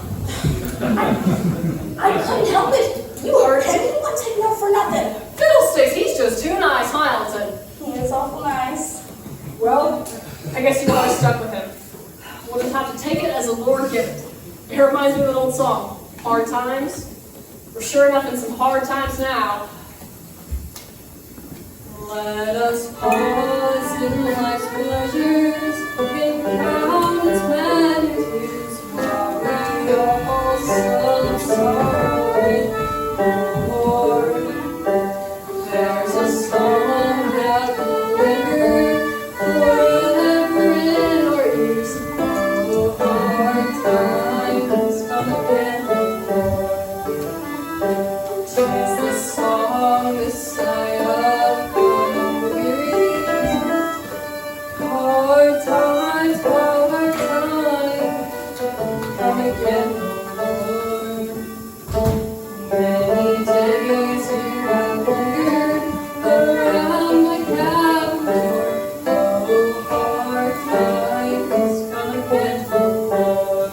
S3: I couldn't help it. You heard him. He wouldn't take no for nothing.
S1: Fiddlesticks, he's just too nice, huh, Elton?
S3: He is awful nice.
S1: Well, I guess you got stuck with him. We'll just have to take it as a Lord gift. It reminds me of an old song, Hard Times. We're sure enough in some hard times now. Let us pause in life's pleasures, and count its magnitudes, while we all so sorry, Lord. There's a song that will linger forever in our ears. Oh, hard times come again, Lord. 'Tis the song, the sigh of hard times, come again, Lord. Many days here I've lingered around my cabin door. Oh, hard times, come again, Lord.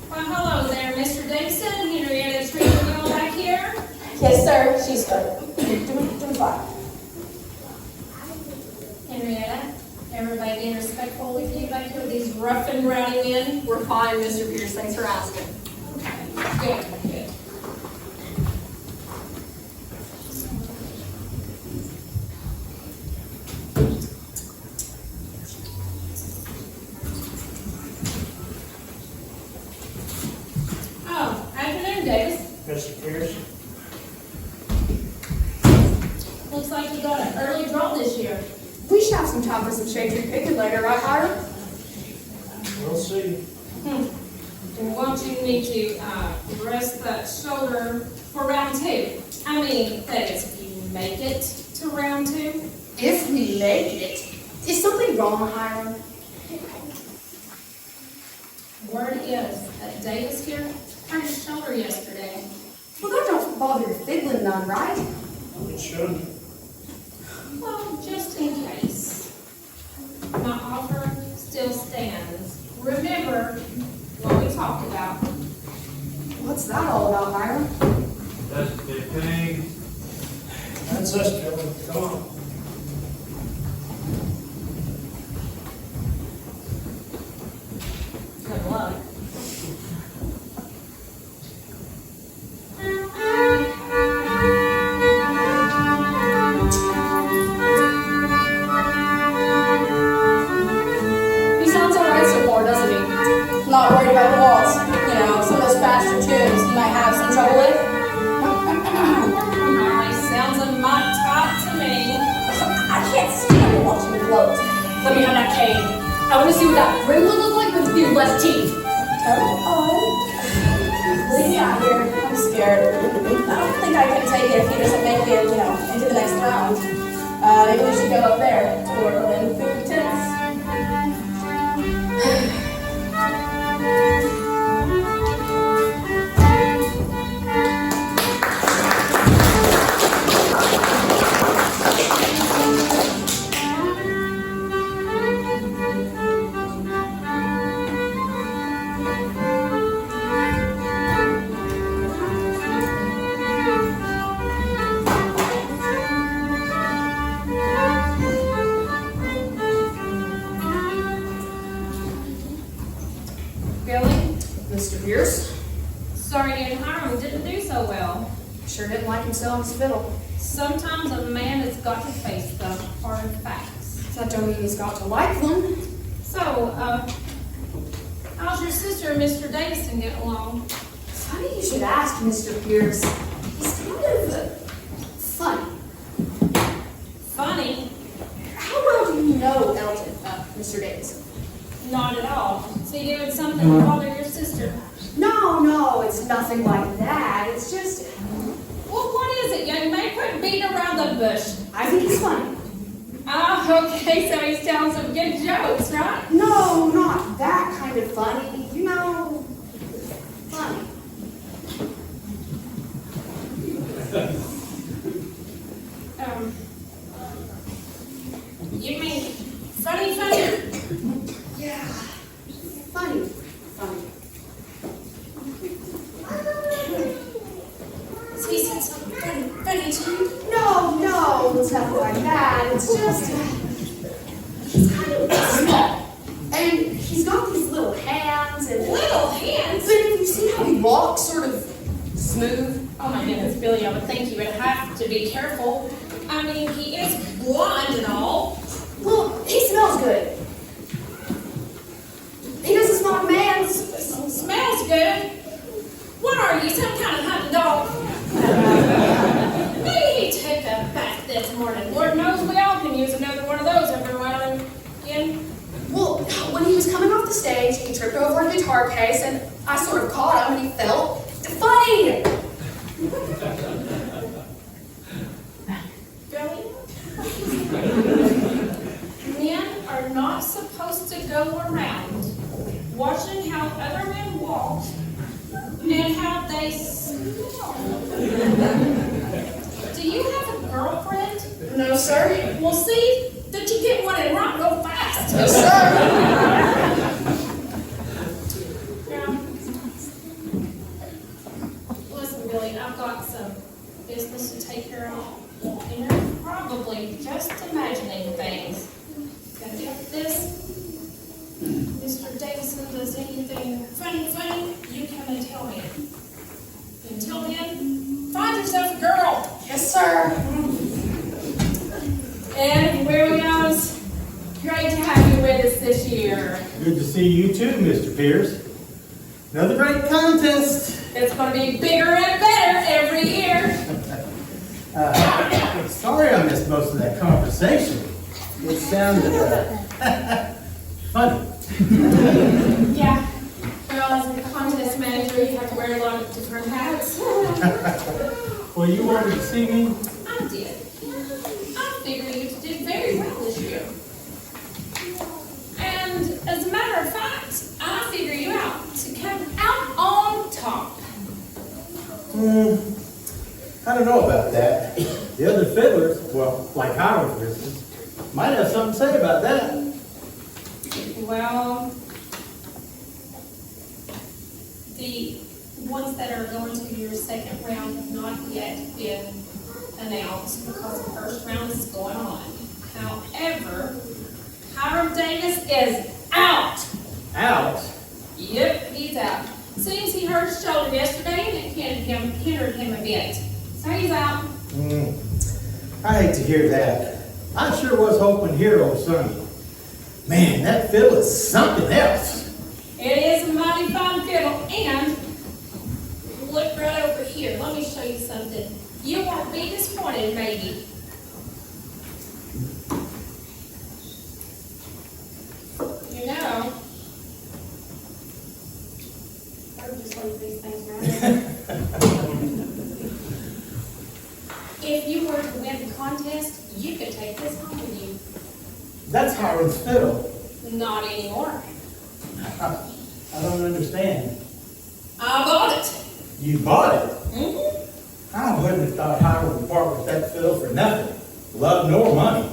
S5: Well, hello there, Mr. Davidson. Henrietta treating you all back here.
S3: Yes, sir. She's good. Doing fine.
S5: Henrietta, everybody being respectful with you back here with these rough and rowdy men?
S1: We're fine, Mr. Pierce. Thanks for asking.
S5: Good, good. Oh, afternoon, Davis.
S4: Mr. Pierce?
S5: Looks like you got an early draw this year.
S9: We should have some time for some shade tree picking later, right, Hiram?
S4: We'll see.
S5: Won't you need to rest that shoulder for round two? I mean, that is, if you make it to round two.
S9: If we make it. Is something wrong, Hiram?
S5: Word is that Davis here hurt his shoulder yesterday.
S9: Well, that don't bother your fiddling none, right?
S4: It should.
S5: Well, just in case. My offer still stands. Remember what we talked about.
S9: What's that all about, Hiram?
S10: That's a big thing.
S4: That's us, Billy. Come on.
S1: Good luck. He sounds alright so far, doesn't he?
S3: Not worried about the waltz. You know, some of those faster tunes he might have some trouble with.
S5: Sounds a mite tight to me.
S3: I can't stand to watch him float.
S1: Let me have that cane. I want to see what that ring would look like with a few less teeth.
S3: Leave me out here. I'm scared. I don't think I can take it if he doesn't make it, you know, into the next round. Maybe we should go up there toward 11:50 tennis.
S5: Billy,
S3: Mr. Pierce?
S5: sorry you and Hiram didn't do so well.
S3: Sure didn't like him selling his fiddle.
S5: Sometimes a man has got to face the hard facts.
S3: That don't mean he's got to like them.
S5: So, how's your sister and Mr. Davison get along?
S3: Funny you should ask, Mr. Pierce. He's kind of funny.
S5: Funny?
S3: How well do you know Elton, Mr. Davison?
S5: Not at all. So you doing something to bother your sister?
S3: No, it's nothing like that. It's just,
S5: Well, what is it, young man? Quit beating around the bush.
S3: I think he's funny.
S5: Okay, so he's telling some good jokes, right?
S3: No, not that kind of funny. You know, funny.
S5: You mean funny?
S3: Yeah, funny.
S5: So he said something funny to you?
S3: No, it's nothing like that. It's just, he's kind of small. And he's got these little hands and...
S5: Little hands?
S3: But if you see how he walks, sort of smooth.
S5: Oh my goodness, Billy, I would think you would have to be careful. I mean, he is blonde and all.
S3: Well, he smells good. He doesn't smell like a man.
S5: Smells good. What are you, some kind of hunting dog? Maybe he took a bath this morning. Lord knows we all can use another one of those every now and again.
S3: Well, when he was coming off the stage, he tripped over a guitar case, and I sort of caught him, and he fell. Funny!
S5: Billy? Men are not supposed to go around watching how other men walk and how they smell. Do you have a girlfriend?
S3: No, sir.
S5: Well, see that you get one and run real fast.
S3: Yes, sir.
S5: Yeah. Listen, Billy, I've got some business to take care of. And you're probably just imagining things. And if this Mr. Davison does anything funny, you come and tell me. Until then, find yourself a girl.
S3: Yes, sir.
S5: And Williams, great to have you with us this year.
S6: Good to see you too, Mr. Pierce. Another great contest.
S5: It's going to be bigger and better every year.
S6: Sorry I missed most of that conversation. It sounded funny.
S5: Yeah. Well, as a contest manager, you have to wear a lot of different hats.
S6: Well, you wanted to see me?
S5: I did. I figured you did very well this year. And as a matter of fact, I figure you out to come out on top.
S6: I don't know about that. The other fiddlers, well, like Hiram, for instance, might have something to say about that.
S5: Well, the ones that are going to your second round have not yet been announced because the first round is going on. However, Hiram Davis is out.
S6: Out?
S5: Yep, he's out. Seems he hurt his shoulder yesterday and it hindered him a bit. So he's out.
S6: I hate to hear that. I sure was hoping here on Sunday. Man, that fiddle is something else.
S5: It is a mighty fine fiddle, and look right over here. Let me show you something. You won't be disappointed, maybe. You know, I'll just leave these things right here. If you were to win the contest, you could take this home with you.
S6: That's Hiram's fiddle.
S5: Not anymore.
S6: I don't understand.
S5: I bought it.
S6: You bought it?
S5: Mm-hmm.
S6: I wouldn't have thought Hiram would part with that fiddle for nothing. Love nor money.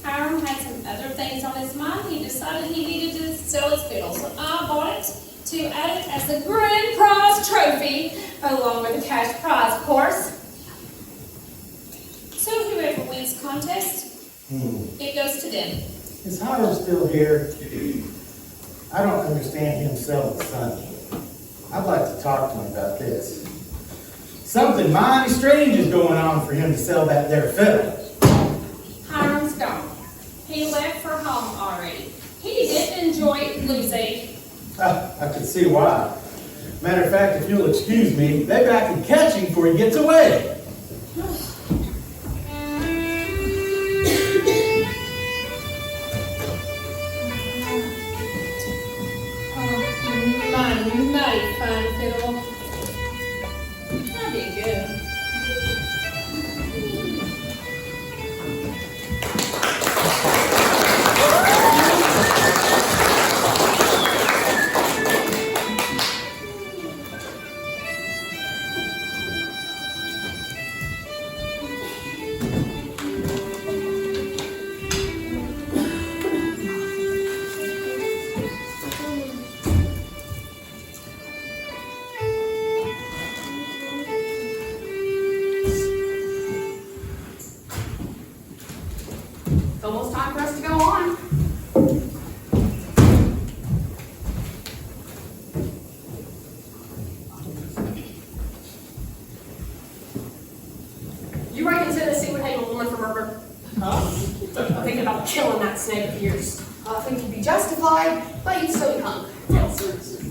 S5: Hiram had some other things on his mind. He decided he needed to sell his fiddle, so I bought it to add it as the grand prize trophy, along with the cash prize, of course. So whoever wins the contest, it goes to them.
S6: Is Hiram still here? I don't understand him selling Sonny. I'd like to talk to him about this. Something mighty strange is going on for him to sell that there fiddle.
S5: Hiram's gone. He left for home already. He didn't enjoy losing.
S6: I can see why. Matter of fact, if you'll excuse me, they back him catching before he gets away.
S5: Mighty fine fiddle. I did good.
S9: It's almost time for us to go on.
S1: You reckon Tennessee would hang a woman for murder?
S9: Huh?
S1: I'm thinking about killing that snake of yours.
S9: I think you'd be justified, but you'd still be hung.
S1: Yeah, seriously.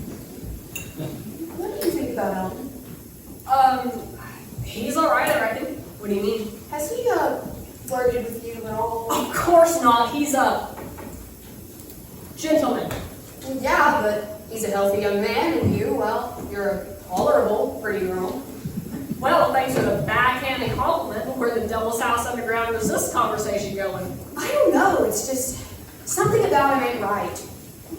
S9: What do you think about Elton?
S1: He's alright, I reckon. What do you mean?
S9: Has he, flirted with you at all?
S1: Of course not. He's a gentleman.
S9: Yeah, but he's a healthy young man, and you, well, you're a tolerable, pretty girl.
S1: Well, thanks for the backhanded compliment. Where the Devil's House Underground was this conversation going?
S9: I don't know, it's just, something about him ain't right.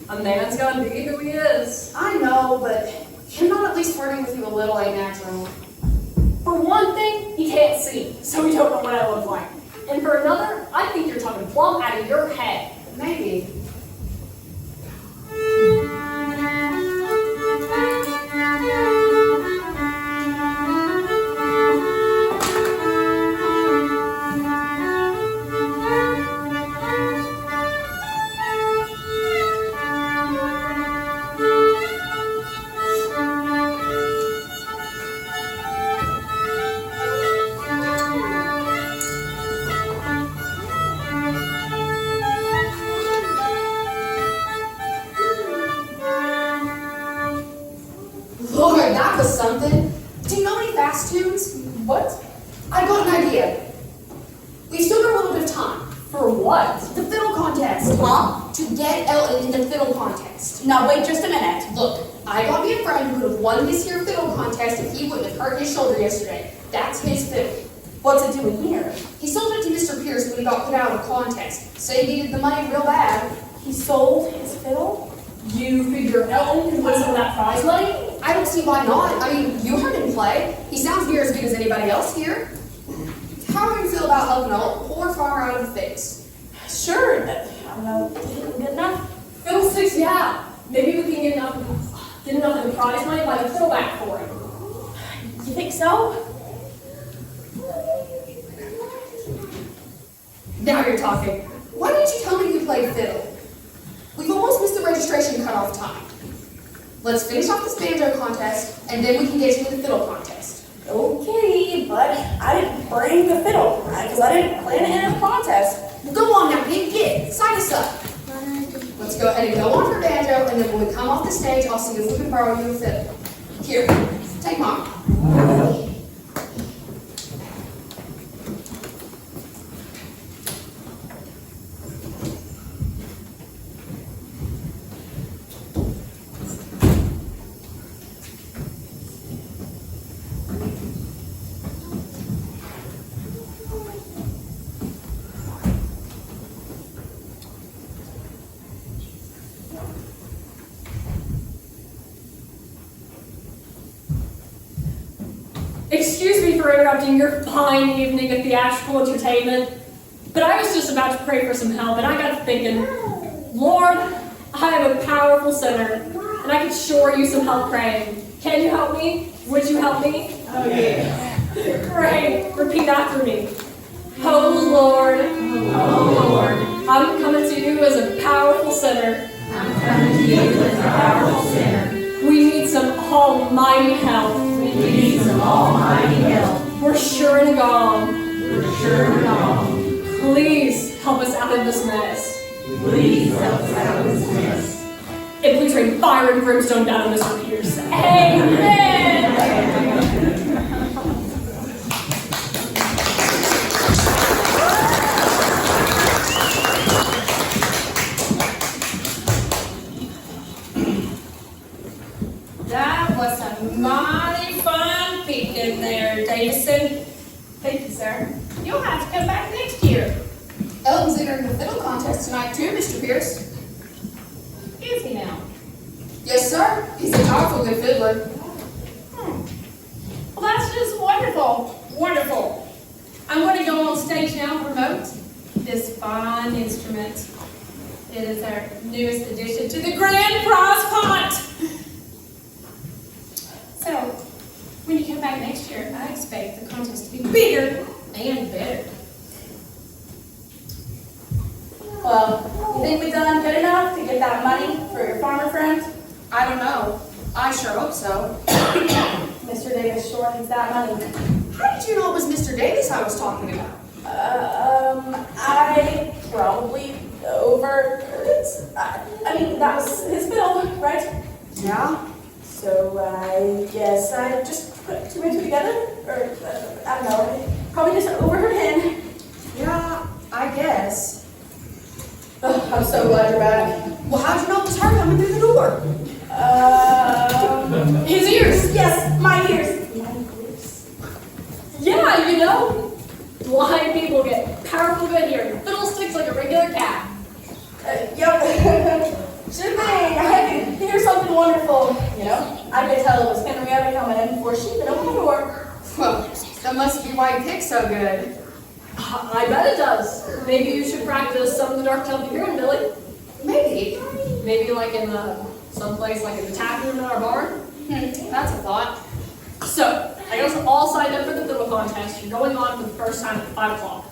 S1: A man's gotta be who he is.
S9: I know, but him not at least flirting with you a little ain't natural.
S1: For one thing, he can't see, so he don't know what I look like. And for another, I think you're talking plumb out of your head.
S9: Maybe. Lord, that was something. Do you know any fast tunes? What? I got an idea. We've still got a little bit of time.
S1: For what?
S9: The fiddle contest. Huh? To get Elton in the fiddle contest. Now wait just a minute. Look, I got me a friend who would have won this here fiddle contest if he wouldn't have hurt his shoulder yesterday. That's his fiddle.
S2: What's it doing here?
S9: He sold it to Mr. Pierce when he got put out of a contest. Said he needed the money real bad.
S2: He sold his fiddle?
S1: You figure Elton can win some of that prize money?
S9: I don't see why not. I mean, you heard him play. He sounds near as good as anybody else here. How do you feel about helping a poor farmer out of the fix?
S2: Sure, but I don't know, good enough?
S1: Fiddlesticks, yeah. Maybe we can get enough of the prize money by the throwback for him.
S2: You think so?
S9: Now you're talking. Why didn't you tell me you played fiddle? We've almost missed the registration cutoff time. Let's finish off this banjo contest, and then we can get you in the fiddle contest.
S2: Okay, but I didn't bring the fiddle, right? Because I didn't plan it in a contest.
S9: Well, go on now, big kid. Sign us up. Let's go ahead and go on for banjo, and then when we come off the stage, I'll see if we can borrow you a fiddle. Here, take mine.
S1: Excuse me for interrupting your fine evening of theatrical entertainment, but I was just about to pray for some help, and I got to thinking, Lord, I am a powerful sinner, and I could sure use some help praying. Can you help me? Would you help me?
S8: Oh, yeah.
S1: Pray. Repeat after me. Oh Lord,
S8: Oh, Lord.
S1: I'm coming to you as a powerful sinner.
S5: Come to you with a powerful sinner.
S1: We need some almighty help.
S5: We need some almighty help.
S1: We're sure and gone.
S5: We're sure and all.
S1: Please help us out of this mess.
S5: Please help us out of this mess.
S1: And please rain fire and brimstone down on Mr. Pierce. Amen.
S5: That was a mighty fine picking there, Davison.
S3: Thank you, sir.
S5: You'll have to come back next year.
S9: Elton's entering the fiddle contest tonight too, Mr. Pierce.
S5: Is he now?
S9: Yes, sir. He's a powerful good fiddler.
S5: Well, that's just wonderful. Wonderful. I'm going to go on stage now and promote this fine instrument. It is our newest addition to the grand prize pot. So, when you come back next year, I expect the contest to be bigger and better.
S3: Well, you think we've done good enough to get that money for your farmer friend?
S9: I don't know. I sure hope so.
S3: Mr. Davis sure needs that money.
S9: How did you know it was Mr. Davis I was talking about?
S3: I probably overheard it. I mean, that was his fiddle, right?
S9: Yeah.
S3: So I guess I just put two and two together, or I don't know, probably just overheard him.
S9: Yeah, I guess.
S3: Oh, I'm so glad you're back.
S9: Well, how'd you know it was her coming through the door?
S1: His ears.
S3: Yes, my ears. My ears.
S1: Yeah, you know, blind people get powerful good hearing. Fiddlesticks like a regular cat.
S3: Yep. Sure thing. I could hear something wonderful. You know, I could tell it was Henrietta coming in before she could open the door.
S9: Well, that must be why you pick so good.
S1: I bet it does. Maybe you should practice some of the dark help you're hearing, Billy.
S9: Maybe.
S1: Maybe like in someplace like in the tap room in our barn.
S9: That's a thought.
S1: So, I guess all signed up for the fiddle contest. You're going on for the first time at 5 o'clock.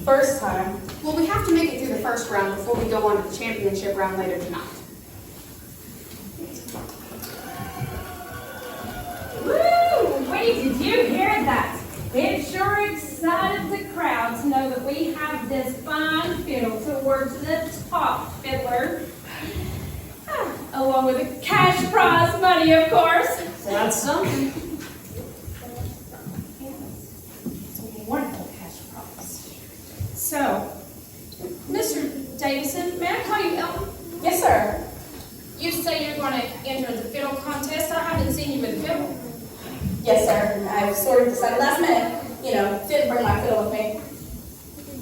S3: First time.
S9: Well, we have to make it through the first round before we go on to the championship round later tonight.
S5: Woo! Wait, did you hear that? It sure excited the crowd to know that we have this fine fiddle towards the top fiddler. Along with the cash prize money, of course.
S1: That's something.
S5: It's a wonderful cash prize. So, Mr. Davison, may I call you Elton?
S3: Yes, sir.
S5: You say you're going to enter the fiddle contest. I haven't seen you with a fiddle.
S3: Yes, sir. I sort of decided last minute. You know, didn't bring my fiddle with me.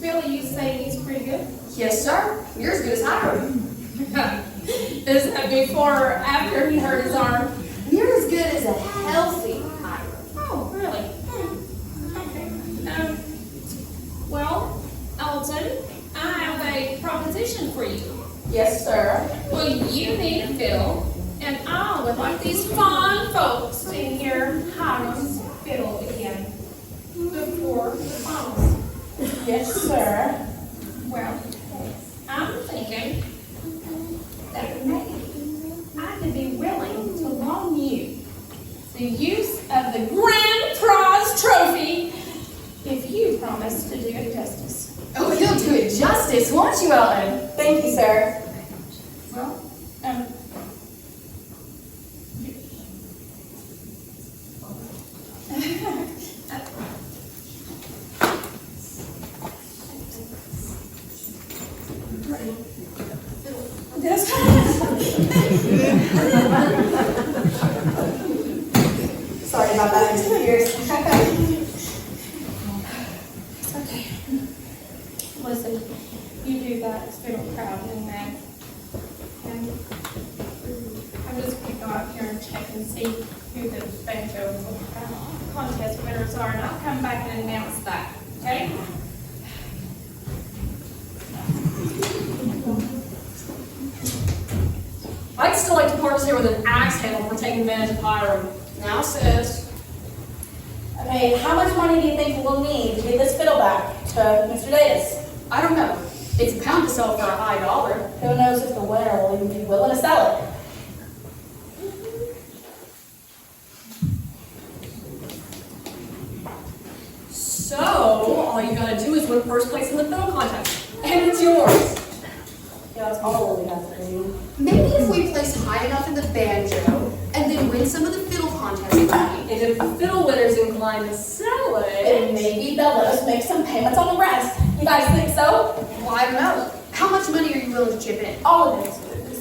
S5: Billy, you say he's pretty good?
S9: Yes, sir. You're as good as Hiram.
S5: Is that before or after he hurt his arm?
S9: You're as good as a healthy Hiram.
S5: Oh, really? Okay. Well, Elton, I have a proposition for you.
S3: Yes, sir.
S5: Well, you need a fiddle, and I would like these fine folks to hear Hiram's fiddle again before the finals.
S3: Yes, sir.
S5: Well, I'm thinking that maybe I could be willing to loan you the use of the grand prize trophy if you promise to do it justice.
S9: Oh, you'll do it justice, won't you, Ellen?
S3: Thank you, sir.
S5: Well,
S3: Sorry about that, Mr. Pierce.
S5: okay. Listen, you do that fiddle proud and mad. And I'm just going to go out here and check and see who the banjo contest winners are, and I'll come back and announce that, okay?
S1: I'd still like to participate with an axe handle for taking advantage of Hiram. Now, sis.
S3: Okay, how much money do you think we'll need to get this fiddle back to Mr. Davis?
S9: I don't know. It's a pound to sell for a high dollar.
S3: Who knows if the winner will even be willing to sell it?
S1: So, all you gotta do is win first place in the fiddle contest, and it's yours.
S3: Yeah, that's all we have to do.
S9: Maybe if we place high enough in the banjo and then win some of the fiddle contest money.
S1: And if the fiddle winner's inclined to sell
S3: And
S1: it,
S3: maybe they'll let us make some payments on the rest. You guys think so?
S9: Well, I don't know. How much money are you willing to chip in?
S3: All of it.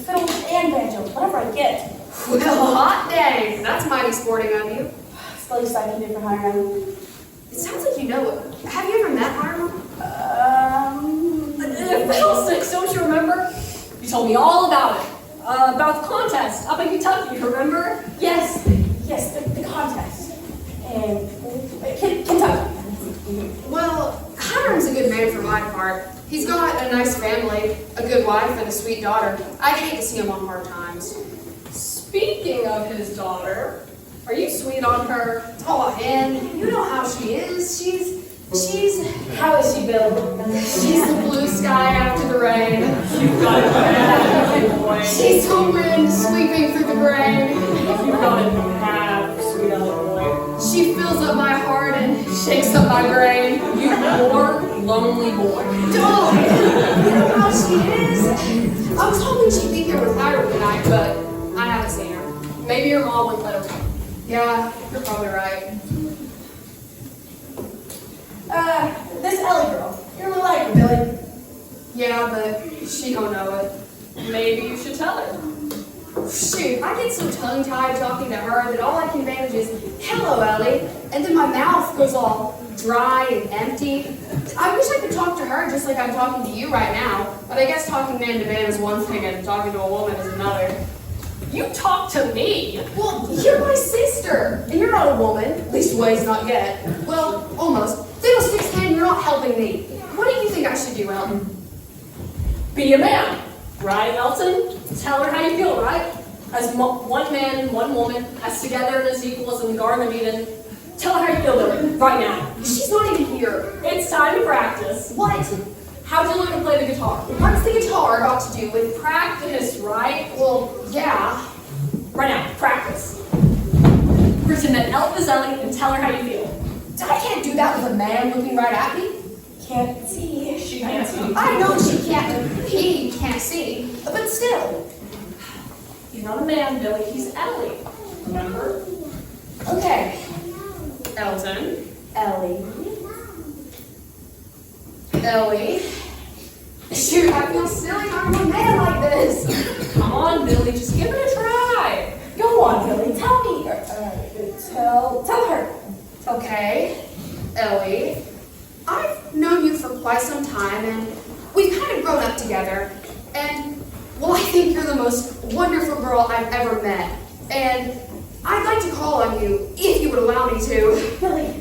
S3: Fiddle and banjo, whatever I get.
S9: Well, hot dang. That's mighty sporting of you.
S3: It's the least I can do for Hiram.
S9: It sounds like you know it. Have you ever met Hiram?
S1: Fiddlesticks, don't you remember? You told me all about it. About the contest up in Kentucky, remember?
S3: Yes, the contest. And Kentucky.
S9: Well, Hiram's a good man for my part. He's got a nice family, a good wife, and a sweet daughter. I'd hate to see him on hard times.
S1: Speaking of his daughter, are you sweet on her?
S9: Oh, and you know how she is. She's
S3: How is she, Bill?
S9: she's the blue sky after the rain.
S1: You've got it bad, boy.
S9: She's the wind sweeping through the grain.
S1: You've got it bad, sweet other boy.
S9: She fills up my heart and shakes up my brain.
S1: You poor, lonely boy.
S9: Oh, you know how she is. I was hoping she'd be here with Hiram tonight, but I haven't seen her.
S1: Maybe your mom wouldn't let her come.
S9: Yeah, you're probably right.
S3: This Ellie girl. You really like her, Billy.
S9: Yeah, but she don't know it.
S1: Maybe you should tell her.
S9: Shoot, I get so tongue-tied talking to her that all I can manage is, "Hello, Ellie," and then my mouth goes all dry and empty. I wish I could talk to her just like I'm talking to you right now, but I guess talking man to man is one thing and talking to a woman is another.
S1: You talk to me.
S9: Well, you're my sister, and you're not a woman, leastways not yet. Well, almost. Fiddlesticks10, you're not helping me. What do you think I should do, Elton?
S1: Be a man. Right, Elton? Tell her how you feel, right? As one man and one woman, as together and as equals in the Garden of Eden. Tell her how you feel, Billy, right now.
S9: She's not even here.
S1: It's time to practice.
S9: What?
S1: How'd you learn to play the guitar?
S9: What's the guitar got to do with
S1: Practice, right?
S9: Well, yeah.
S1: Right now, practice. Pretend that Elf is Ellie and tell her how you feel.
S9: I can't do that with a man looking right at me.
S3: Can't see.
S1: She can't see.
S9: I know she can't. He can't see. But still.
S1: He's not a man, Billy. He's Ellie. Remember?
S9: Okay. Elton.
S3: Ellie.
S9: Ellie. Shoot, I feel silly talking to a man like this.
S1: Come on, Billy. Just give it a try.
S3: Go on, Billy. Tell me. Tell her.
S9: Okay. Ellie. I've known you for quite some time, and we've kind of grown up together. And, well, I think you're the most wonderful girl I've ever met. And I'd like to call on you, if you would allow me to.
S3: Billy,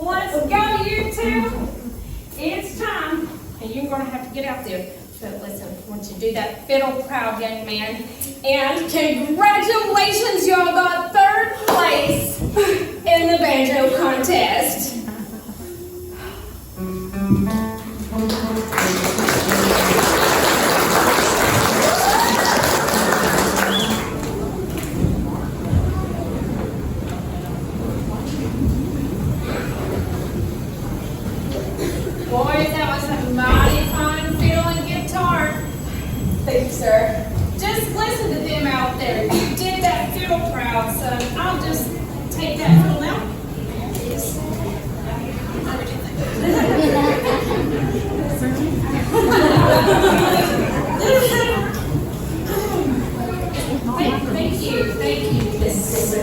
S5: Let's go, you two. It's time, and you're gonna have to get out there. But listen, I want you to do that fiddle proud, young man. And congratulations, y'all got third place in the banjo contest. Boys, that was a mighty fine fiddle and guitar.
S3: thank you, sir.
S5: Just listen to them out there. You did that fiddle proud, son. I'll just take that fiddle out. Thank you. This is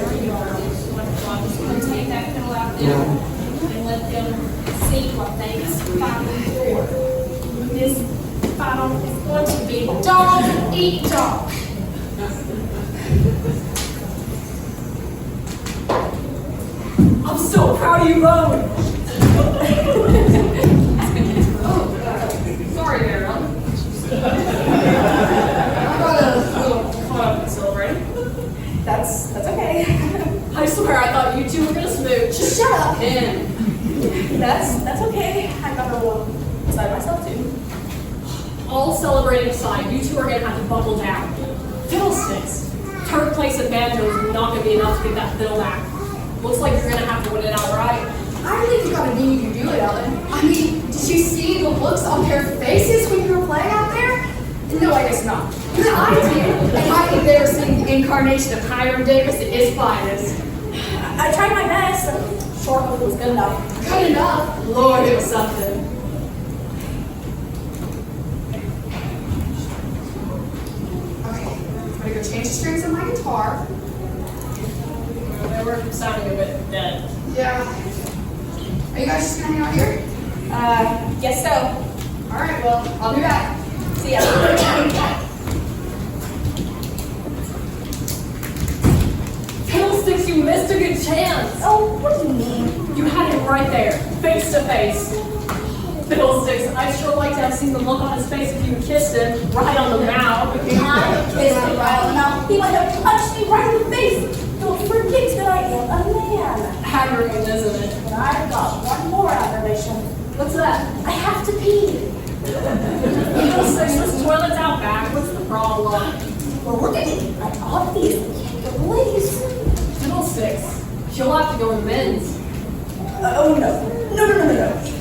S5: wonderful. I'm just going to take that fiddle out there and let them see what they fight for. This battle is going to be dog eat dog.
S1: I'm so proud of you both.
S9: Sorry, Meryl. I got a little caught up in silvering.
S3: That's okay.
S1: I swear I thought you two were gonna smooch.
S3: Just shut up.
S1: Man.
S3: That's okay. I got a little
S1: Beside myself too. All celebrating aside, you two are gonna have to buckle down. Fiddlesticks. Third place at banjo is not gonna be enough to get that fiddle back. Looks like you're gonna have to win it outright.
S9: I really think I need you to do it, Ellen. I mean, did you see the looks on their faces when you were playing out there? No, I guess not. But I did. And I think they were seeing the incarnation of Hiram Davis at his finest.
S3: I tried my best. I'm sure hope it was good enough.
S9: Good enough.
S1: Lord, it was something.
S9: Okay, I'm gonna go change the strings on my guitar.
S1: They were sounding a bit dead.
S9: Yeah. Are you guys just gonna hang out here?
S3: Guess so.
S9: All right, well, I'll be back.
S3: See ya.
S1: Fiddlesticks, you missed a good chance.
S3: Oh, what do you mean?
S1: You had him right there, face to face. Fiddlesticks, I'd sure like to have seen the look on his face if you kissed him right on the mouth.
S3: I kissed him right on the mouth. He might have punched me right in the face. Don't forget that I am a man.
S1: Aggravating, isn't it?
S3: But I've got one more aggravation.
S1: What's that?
S3: I have to pee.
S1: Fiddlesticks, this toilet's out back. What's the problem?
S3: Well, look at me. I obviously can't go to the ladies.
S1: Fiddlesticks, you'll have to go in the men's.
S3: Oh, no. No.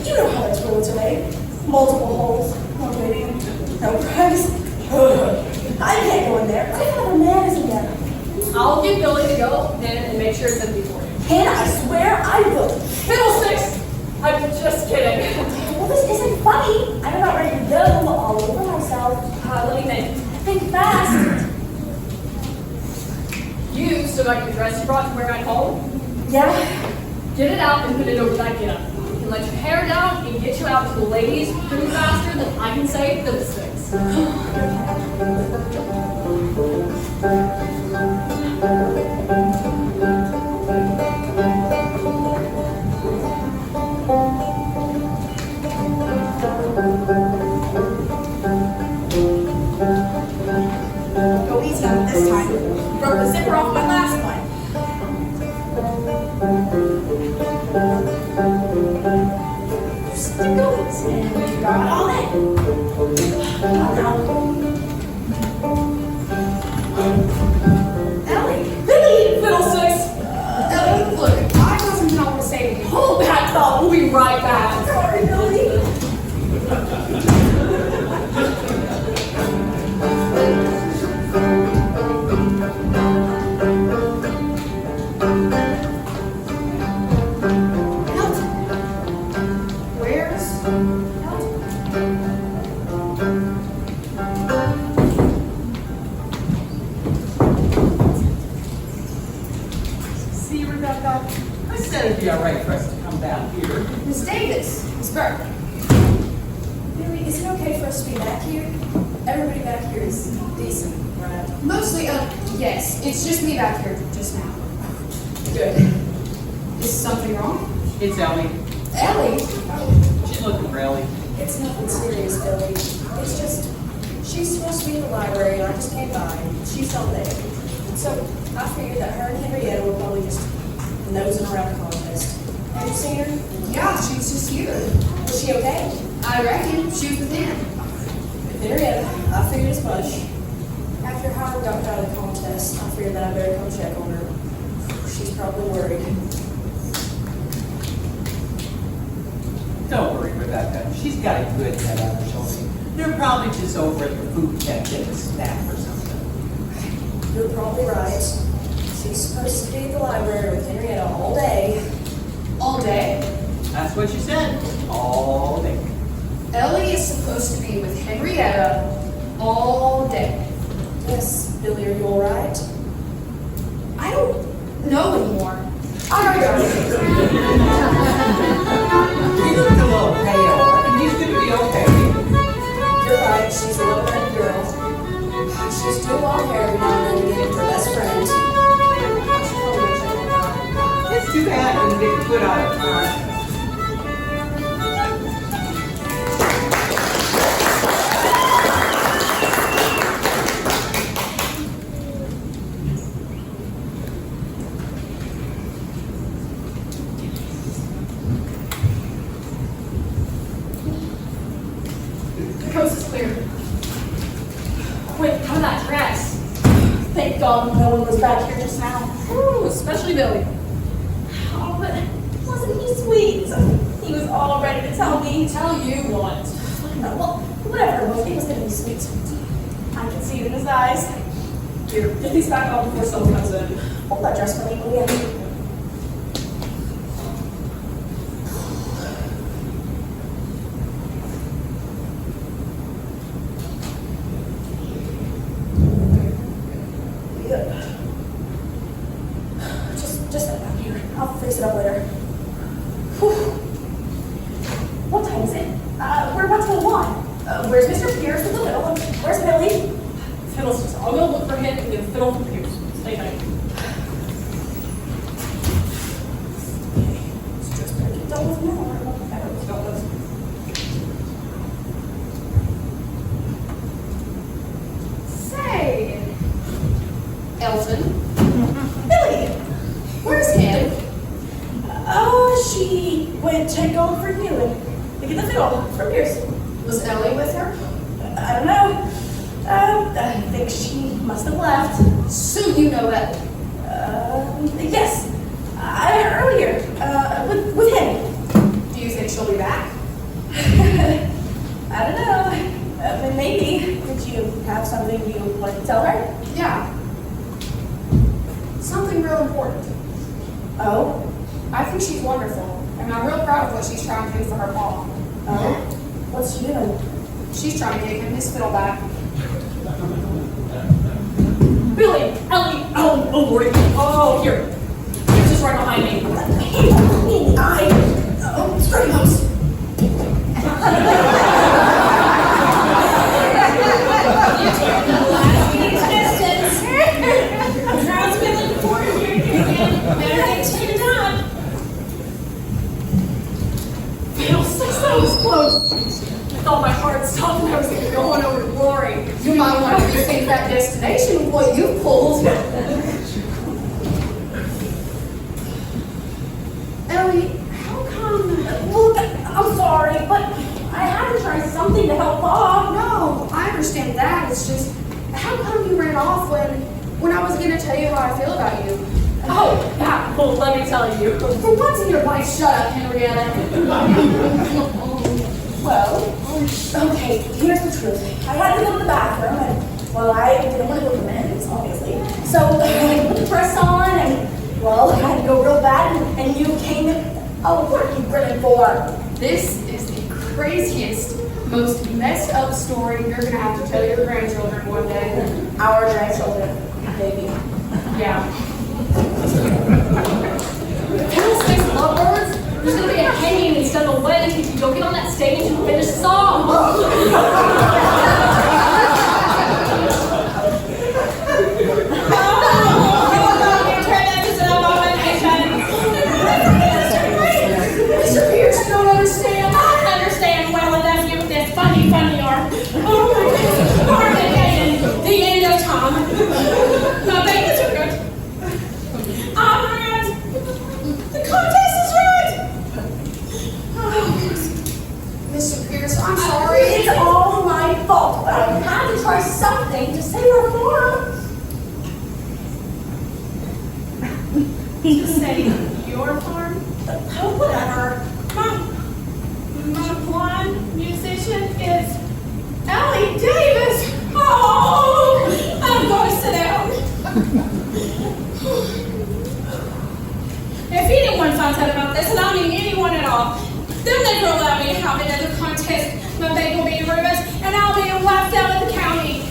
S3: You know how the toilets are made. Multiple holes. No waiting. No privacy. I can't go in there. I have a man as a man.
S1: I'll get Billy to go in and make sure it's empty for you.
S3: And I swear I will.
S1: Fiddlesticks! I'm just kidding.
S3: Well, this isn't funny. I'm about ready to go all over myself.
S1: Let me think.
S3: Think fast.
S1: You still got your dress you brought to wear back home?
S3: Yeah?
S1: Get it out and put it over that get up. You can let your hair down and get you out to the ladies pretty faster than I can say Fiddlesticks.
S3: Go easy on it this time. Broke the zipper off my last one. Just go easy. You got it all in. Ellie! Billy!
S1: Fiddlesticks!
S9: Ellie, look, I wasn't know what to say to you.
S1: Hold that thought. We'll be right back.
S3: Sorry, Billy.
S9: Where's
S8: See, Rebecca, I said it'd be all right for us to come down here.
S9: Miss Davis? Miss Burke?
S2: Billy, is it okay for us to be back here? Everybody back here is decent, right?
S9: Mostly, yes. It's just me back here just now.
S2: Good.
S9: Is something wrong?
S8: It's Ellie.
S9: Ellie?
S8: She's looking for Ellie.
S2: It's nothing serious, Billy. It's just, she's supposed to be in the library and I just came by. She's not there. So I figured that her and Henrietta were probably just nosing around the contest. Have you seen her?
S9: Yeah, she's just here.
S2: Was she okay?
S9: I reckon she was within.
S2: Henrietta, I figured as much. After Howard got out of the contest, I figured that I better come check on her. She's probably worried.
S8: Don't worry, Rebecca. She's got a good head on her shoulders. They're probably just over at the food tent getting a snack or something.
S2: You're probably right. She's supposed to be at the library with Henrietta all day.
S9: All day?
S8: That's what she said. All day.
S9: Ellie is supposed to be with Henrietta all day.
S2: Yes, Billy, are you all right?
S9: I don't know anymore. I gotta go.
S8: He looked a little pale. I think he's gonna be okay.
S2: You're right, she's a little-headed girl. She's too long hair every now and then to get into her best friend.
S8: It's too bad when they put out a front.
S3: no one was back here just now.
S1: Ooh, especially Billy.
S3: Oh, but wasn't he sweet? He was all ready to tell me.
S1: Tell you what.
S3: Well, whatever it was, he was going to be sweet. I could see it in his eyes.
S1: Here, get these back on before someone comes in.
S3: Hold that dress for me, will you? Just set it back here. I'll fix it up later. Whew. What time is it? We're about to go on. Where's Mr. Pierce with the fiddle? Where's Billy?
S1: Fiddlesticks. I'll go look for him and get a fiddle from Pierce. Stay tight.
S3: It's just pretty dull with now.
S9: Say, Elton,
S3: Billy!
S9: where's Kim?
S3: Oh, she went to go for you and to get the fiddle from Pierce.
S9: Was Ellie with her?
S3: I don't know. I think she must have left.
S9: So you know Ellie.
S3: Yes. Earlier. With him.
S9: Do you think she'll be back?
S3: I don't know. Maybe. Did you have something you wanted to tell her?
S9: Yeah. Something real important.
S3: Oh?
S9: I think she's wonderful, and I'm real proud of what she's trying to do for her pa.
S3: Oh? What's she doing?
S9: She's trying to give him his fiddle back.
S1: Billy! Ellie! Oh, Lordy! Oh, here. Pierce is right behind me.
S3: In the eye. Oh, straight house.
S1: How's Billy before here? Better get tuned up. Fiddlesticks, that was close. I thought my heart stopped and I was going over to glory.
S9: You might want to rethink that destination with what you pulled. Ellie, how come?
S3: Look, I'm sorry, but I had to try something to help Bob.
S9: No, I understand that. It's just, how come you ran off when I was going to tell you how I feel about you?
S1: Oh, yeah. Well, let me tell you.
S9: For once in your life, shut up, Henrietta.
S3: Well, okay, here's the truth. I had to go to the bathroom, and, well, I didn't want to go to the men's, obviously. So I put the dress on, and, well, I had to go real bad, and you came in. Oh, what are you grinning for?
S9: This is the craziest, most messed up story you're going to have to tell your grandchildren one day.
S3: Our grandchildren, baby.
S9: Yeah. Fiddlesticks lovebirds, there's going to be a hanging instead of a wedding if you don't get on that stage and finish the song. Mr. Pierce, you don't understand.
S5: I understand well enough you with this funny art. Oh my goodness, Armageddon, the end of time. My babies are good. I'm right. The contest is right.
S9: Mr. Pierce, I'm sorry.
S3: It's all my fault, but I had to try something to save our farm.
S5: To say your farm?
S3: Oh, whatever.
S5: My blonde musician is Ellie Davis. Oh, I'm going to sit down. If anyone finds out about this, and I mean anyone at all, they'll never allow me to have another contest. My baby will be ruined, and I'll be left out of the county.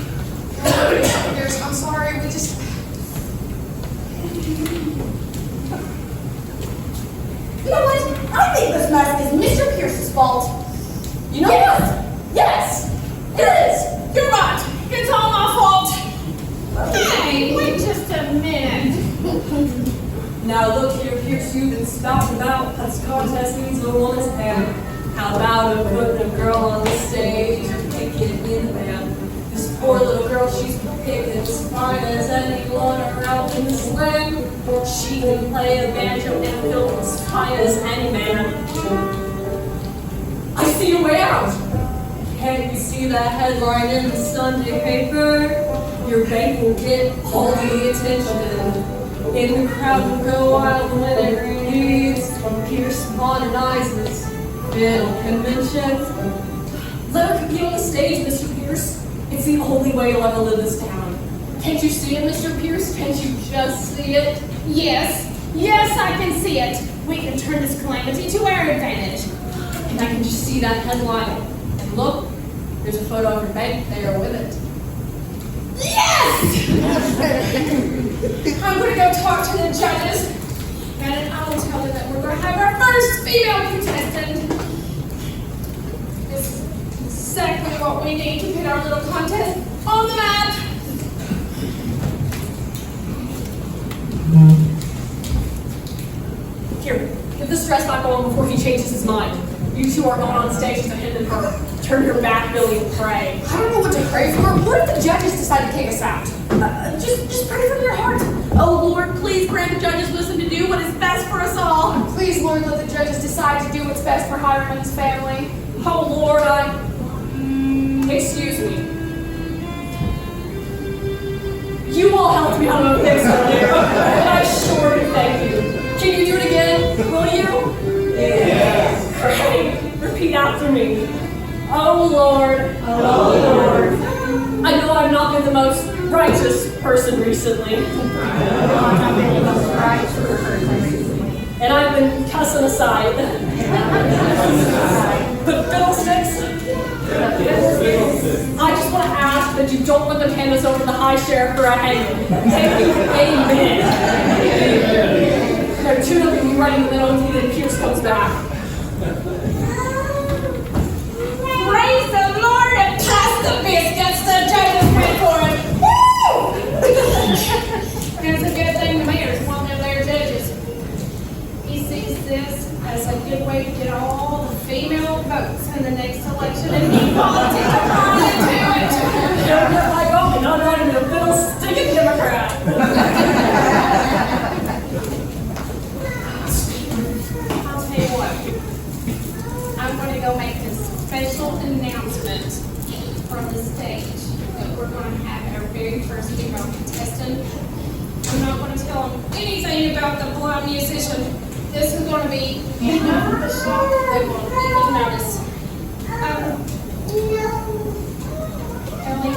S9: Mr. Pierce, I'm sorry. We just...
S3: You know what? I think this mess is Mr. Pierce's fault.
S1: You know
S3: Yes! Yes! It is!
S5: You're right. It's all my fault. Hey, wait just a minute.
S1: Now look here, Pierce, you've been spouting about this contest needs a woman's hand. How about putting a girl on the stage and picking in the band? This poor little girl, she's picked as fine as anyone around in the slang. She can play the banjo and fiddle as fine as any man. I see a way out. Can't you see that headline in the Sunday paper? Your bank will get all the attention. In the crowd will go wild whenever he needs. Pierce modernizes fiddle conventions. Let her compete on the stage, Mr. Pierce. It's the only way you'll ever live this down. Can't you see it, Mr. Pierce? Can't you just see it?
S5: Yes, yes, I can see it. We can turn this calamity to our advantage.
S1: And I can just see that headline. And look, there's a photo of your bank there with it.
S5: Yes! I'm going to go talk to the judges, and I'll tell them that we're going to have our first female contestant. This is exactly what we need to put our little contest on the map.
S1: Here, get this dress back on before he changes his mind. You two are going on stage to him and her. Turn your back, Billy, and pray.
S9: I don't know what to pray for. What if the judges decide to kick us out?
S3: Just pray from your heart. Oh Lord, please grant the judges wisdom to do what is best for us all.
S9: Please, Lord, let the judges decide to do what's best for Hiram and his family.
S1: Oh, Lord, excuse me. You all helped me out of this earlier, and I sure do thank you. Can you do it again? Will you?
S10: Yes.
S1: Great. Repeat after me. Oh, Lord. Oh, Lord. I know I've not been the most righteous person recently. And I've been cussing aside. But Fiddlesticks, I just want to ask that you don't let them hand us over to the high sheriff for a hanging. Thank you. Amen. Their tune will be ready when the Pierce comes back.
S5: Praise the Lord and pass the biscuits. The judges went for it. Woo! It's a good thing the mayor's one of their judges. He sees this as a good way to get all the female votes in the next election, and he wants it to run into it.
S1: Don't get like, oh, not running a fiddle-sticking Democrat.
S5: I'll tell you what. I'm going to go make this special announcement from the stage that we're going to have our very first female contestant. I'm not going to tell them anything about the blind musician. This is going to be the shock they won't even notice. Ellie,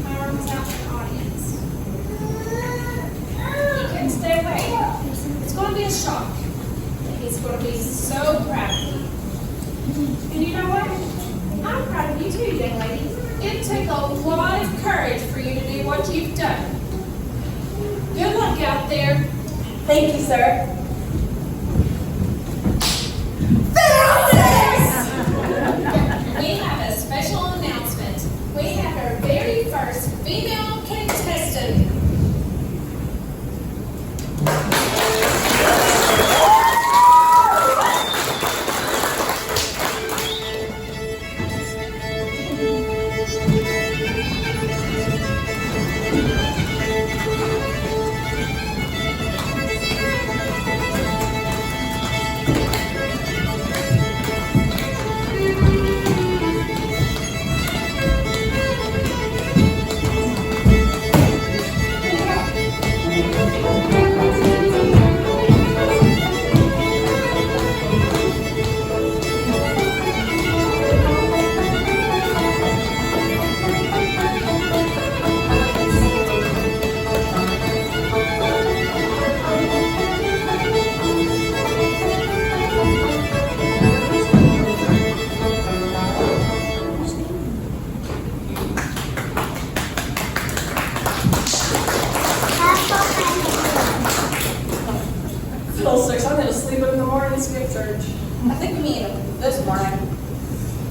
S5: Hiram's out in the audience. You can stay away. It's going to be a shock. He's going to be so proud of you. And you know what? I'm proud of you too, young lady. It took a lot of courage for you to do what you've done. Good luck out there.
S2: Thank you, sir.
S5: We have a special announcement. We have our very first female contestant.
S1: Fiddlesticks, I'm going to sleep in the morning and skip church.
S2: I think we meet this morning.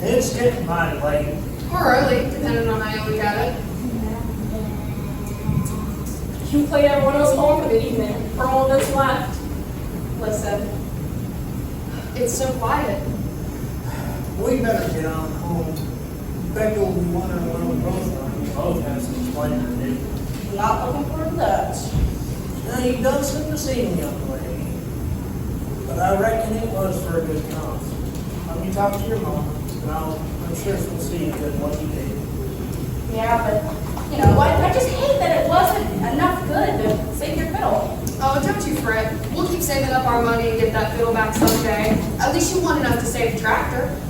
S4: It's getting mighty late.
S9: Or early, depending on how we got it.
S1: You played everyone else home for the evening, for all that's left. Listen,
S9: It's so quiet.
S4: We better get on home. Becca will be wondering where we both are. We both have some explaining to do.
S2: Not looking forward to that.
S4: Now, you've done some deceiving, young lady. But I reckon it was for a good cause. Let me talk to your mom, and I'm sure she'll see that what you did.
S2: Yeah, but
S3: You know, I just hate that it wasn't enough good to save your fiddle.
S9: Oh, don't you fret. We'll keep saving up our money and get that fiddle back someday. At least you want enough to save the tractor.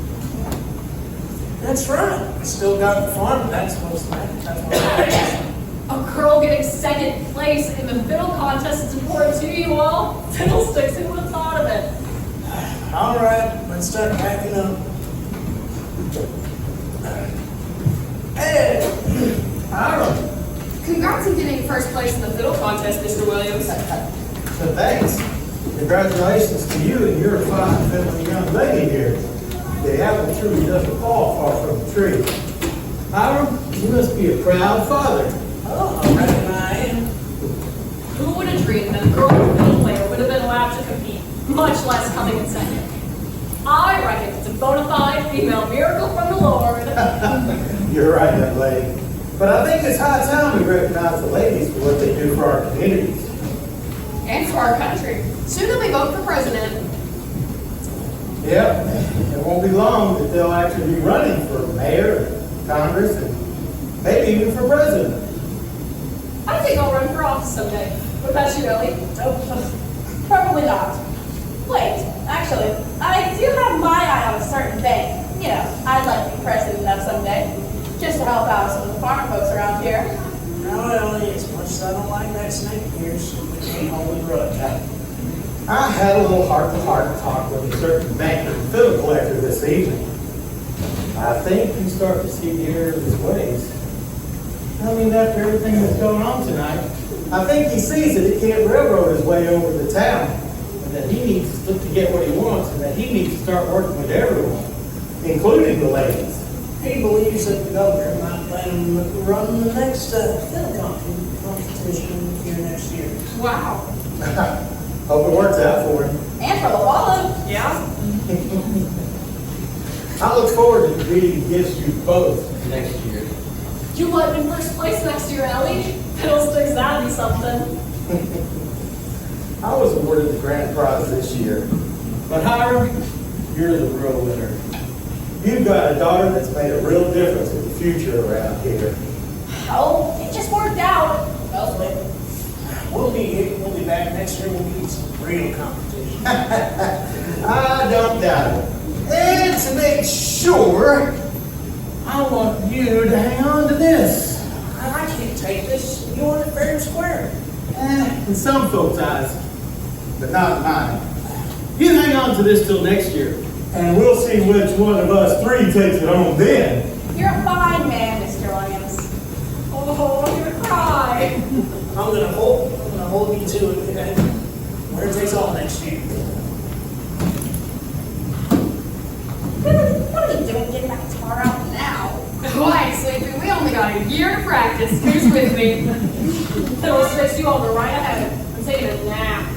S4: That's right. I still got the farm, that's what's that's what matters.
S1: A girl getting second place in the fiddle contest is important to you all. Fiddlesticks, who would have thought of it?
S4: All right, let's start packing up. Hey,
S6: Hiram,
S1: Congrats on getting first place in the fiddle contest, Mr. Williams.
S6: so thanks. Congratulations to you and your fine fiddling young lady here. The apple tree doesn't fall far from the tree. Hiram, you must be a proud father.
S4: oh, I reckon I am.
S1: Who would have dreamed that a girl with a fiddle player would have been allowed to compete, much less coming in second? I reckon it's a bona fide female miracle from the Lord.
S6: You're right, young lady. But I think it's high time we recognize the ladies for what they do for our communities.
S9: And for our country. Soon they'll be voting for president.
S6: Yep, it won't be long that they'll actually be running for mayor, Congress, and maybe even for president.
S1: I think I'll run for office someday. What about you, Ellie?
S2: Oh, probably not. Wait, actually, I do have my eye on a certain thing. You know, I'd like to be president of someday, just to help out some of the farm folks around here.
S4: Now, Ellie, as much as I don't like that snake here, so we can't hold a grudge.
S6: I had a little heart-to-heart talk with a certain banker and fiddle collector this evening. I think you start to see the error of his ways. I mean, after everything that's going on tonight, I think he sees that he can't railroad his way over the town, and that he needs to get what he wants, and that he needs to start working with everyone, including the ladies.
S4: He believes that the governor might let him run the next fiddle competition here next year.
S1: Wow.
S6: Hope it works out for him.
S2: And for the wallet.
S1: Yeah?
S6: I look forward to competing against you both next year.
S1: You want in first place next year, Ellie? Fiddlesticks, that'd be something.
S6: I was awarded the grand prize this year. But Hiram, you're the real winner. You've got a daughter that's made a real difference in the future around here.
S2: Oh, it just worked out.
S4: Mostly. We'll be back next year. We'll need some real competition.
S6: I don't doubt it. And to make sure, I want you to hang on to this.
S4: I can't take this. You want it fair and square.
S6: In some folks' eyes, but not in mine. You hang on to this till next year, and we'll see which one of us three takes it home then.
S2: You're a fine man, Mr. Williams.
S1: Oh, I'm gonna cry.
S4: I'm gonna hold you to it, and where it takes all next year.
S2: What are you doing getting that guitar out now?
S9: Quiet, Sleepy. We only got a year to practice. Who's with me?
S1: Fiddlesticks, you all go right ahead. I'm taking a nap.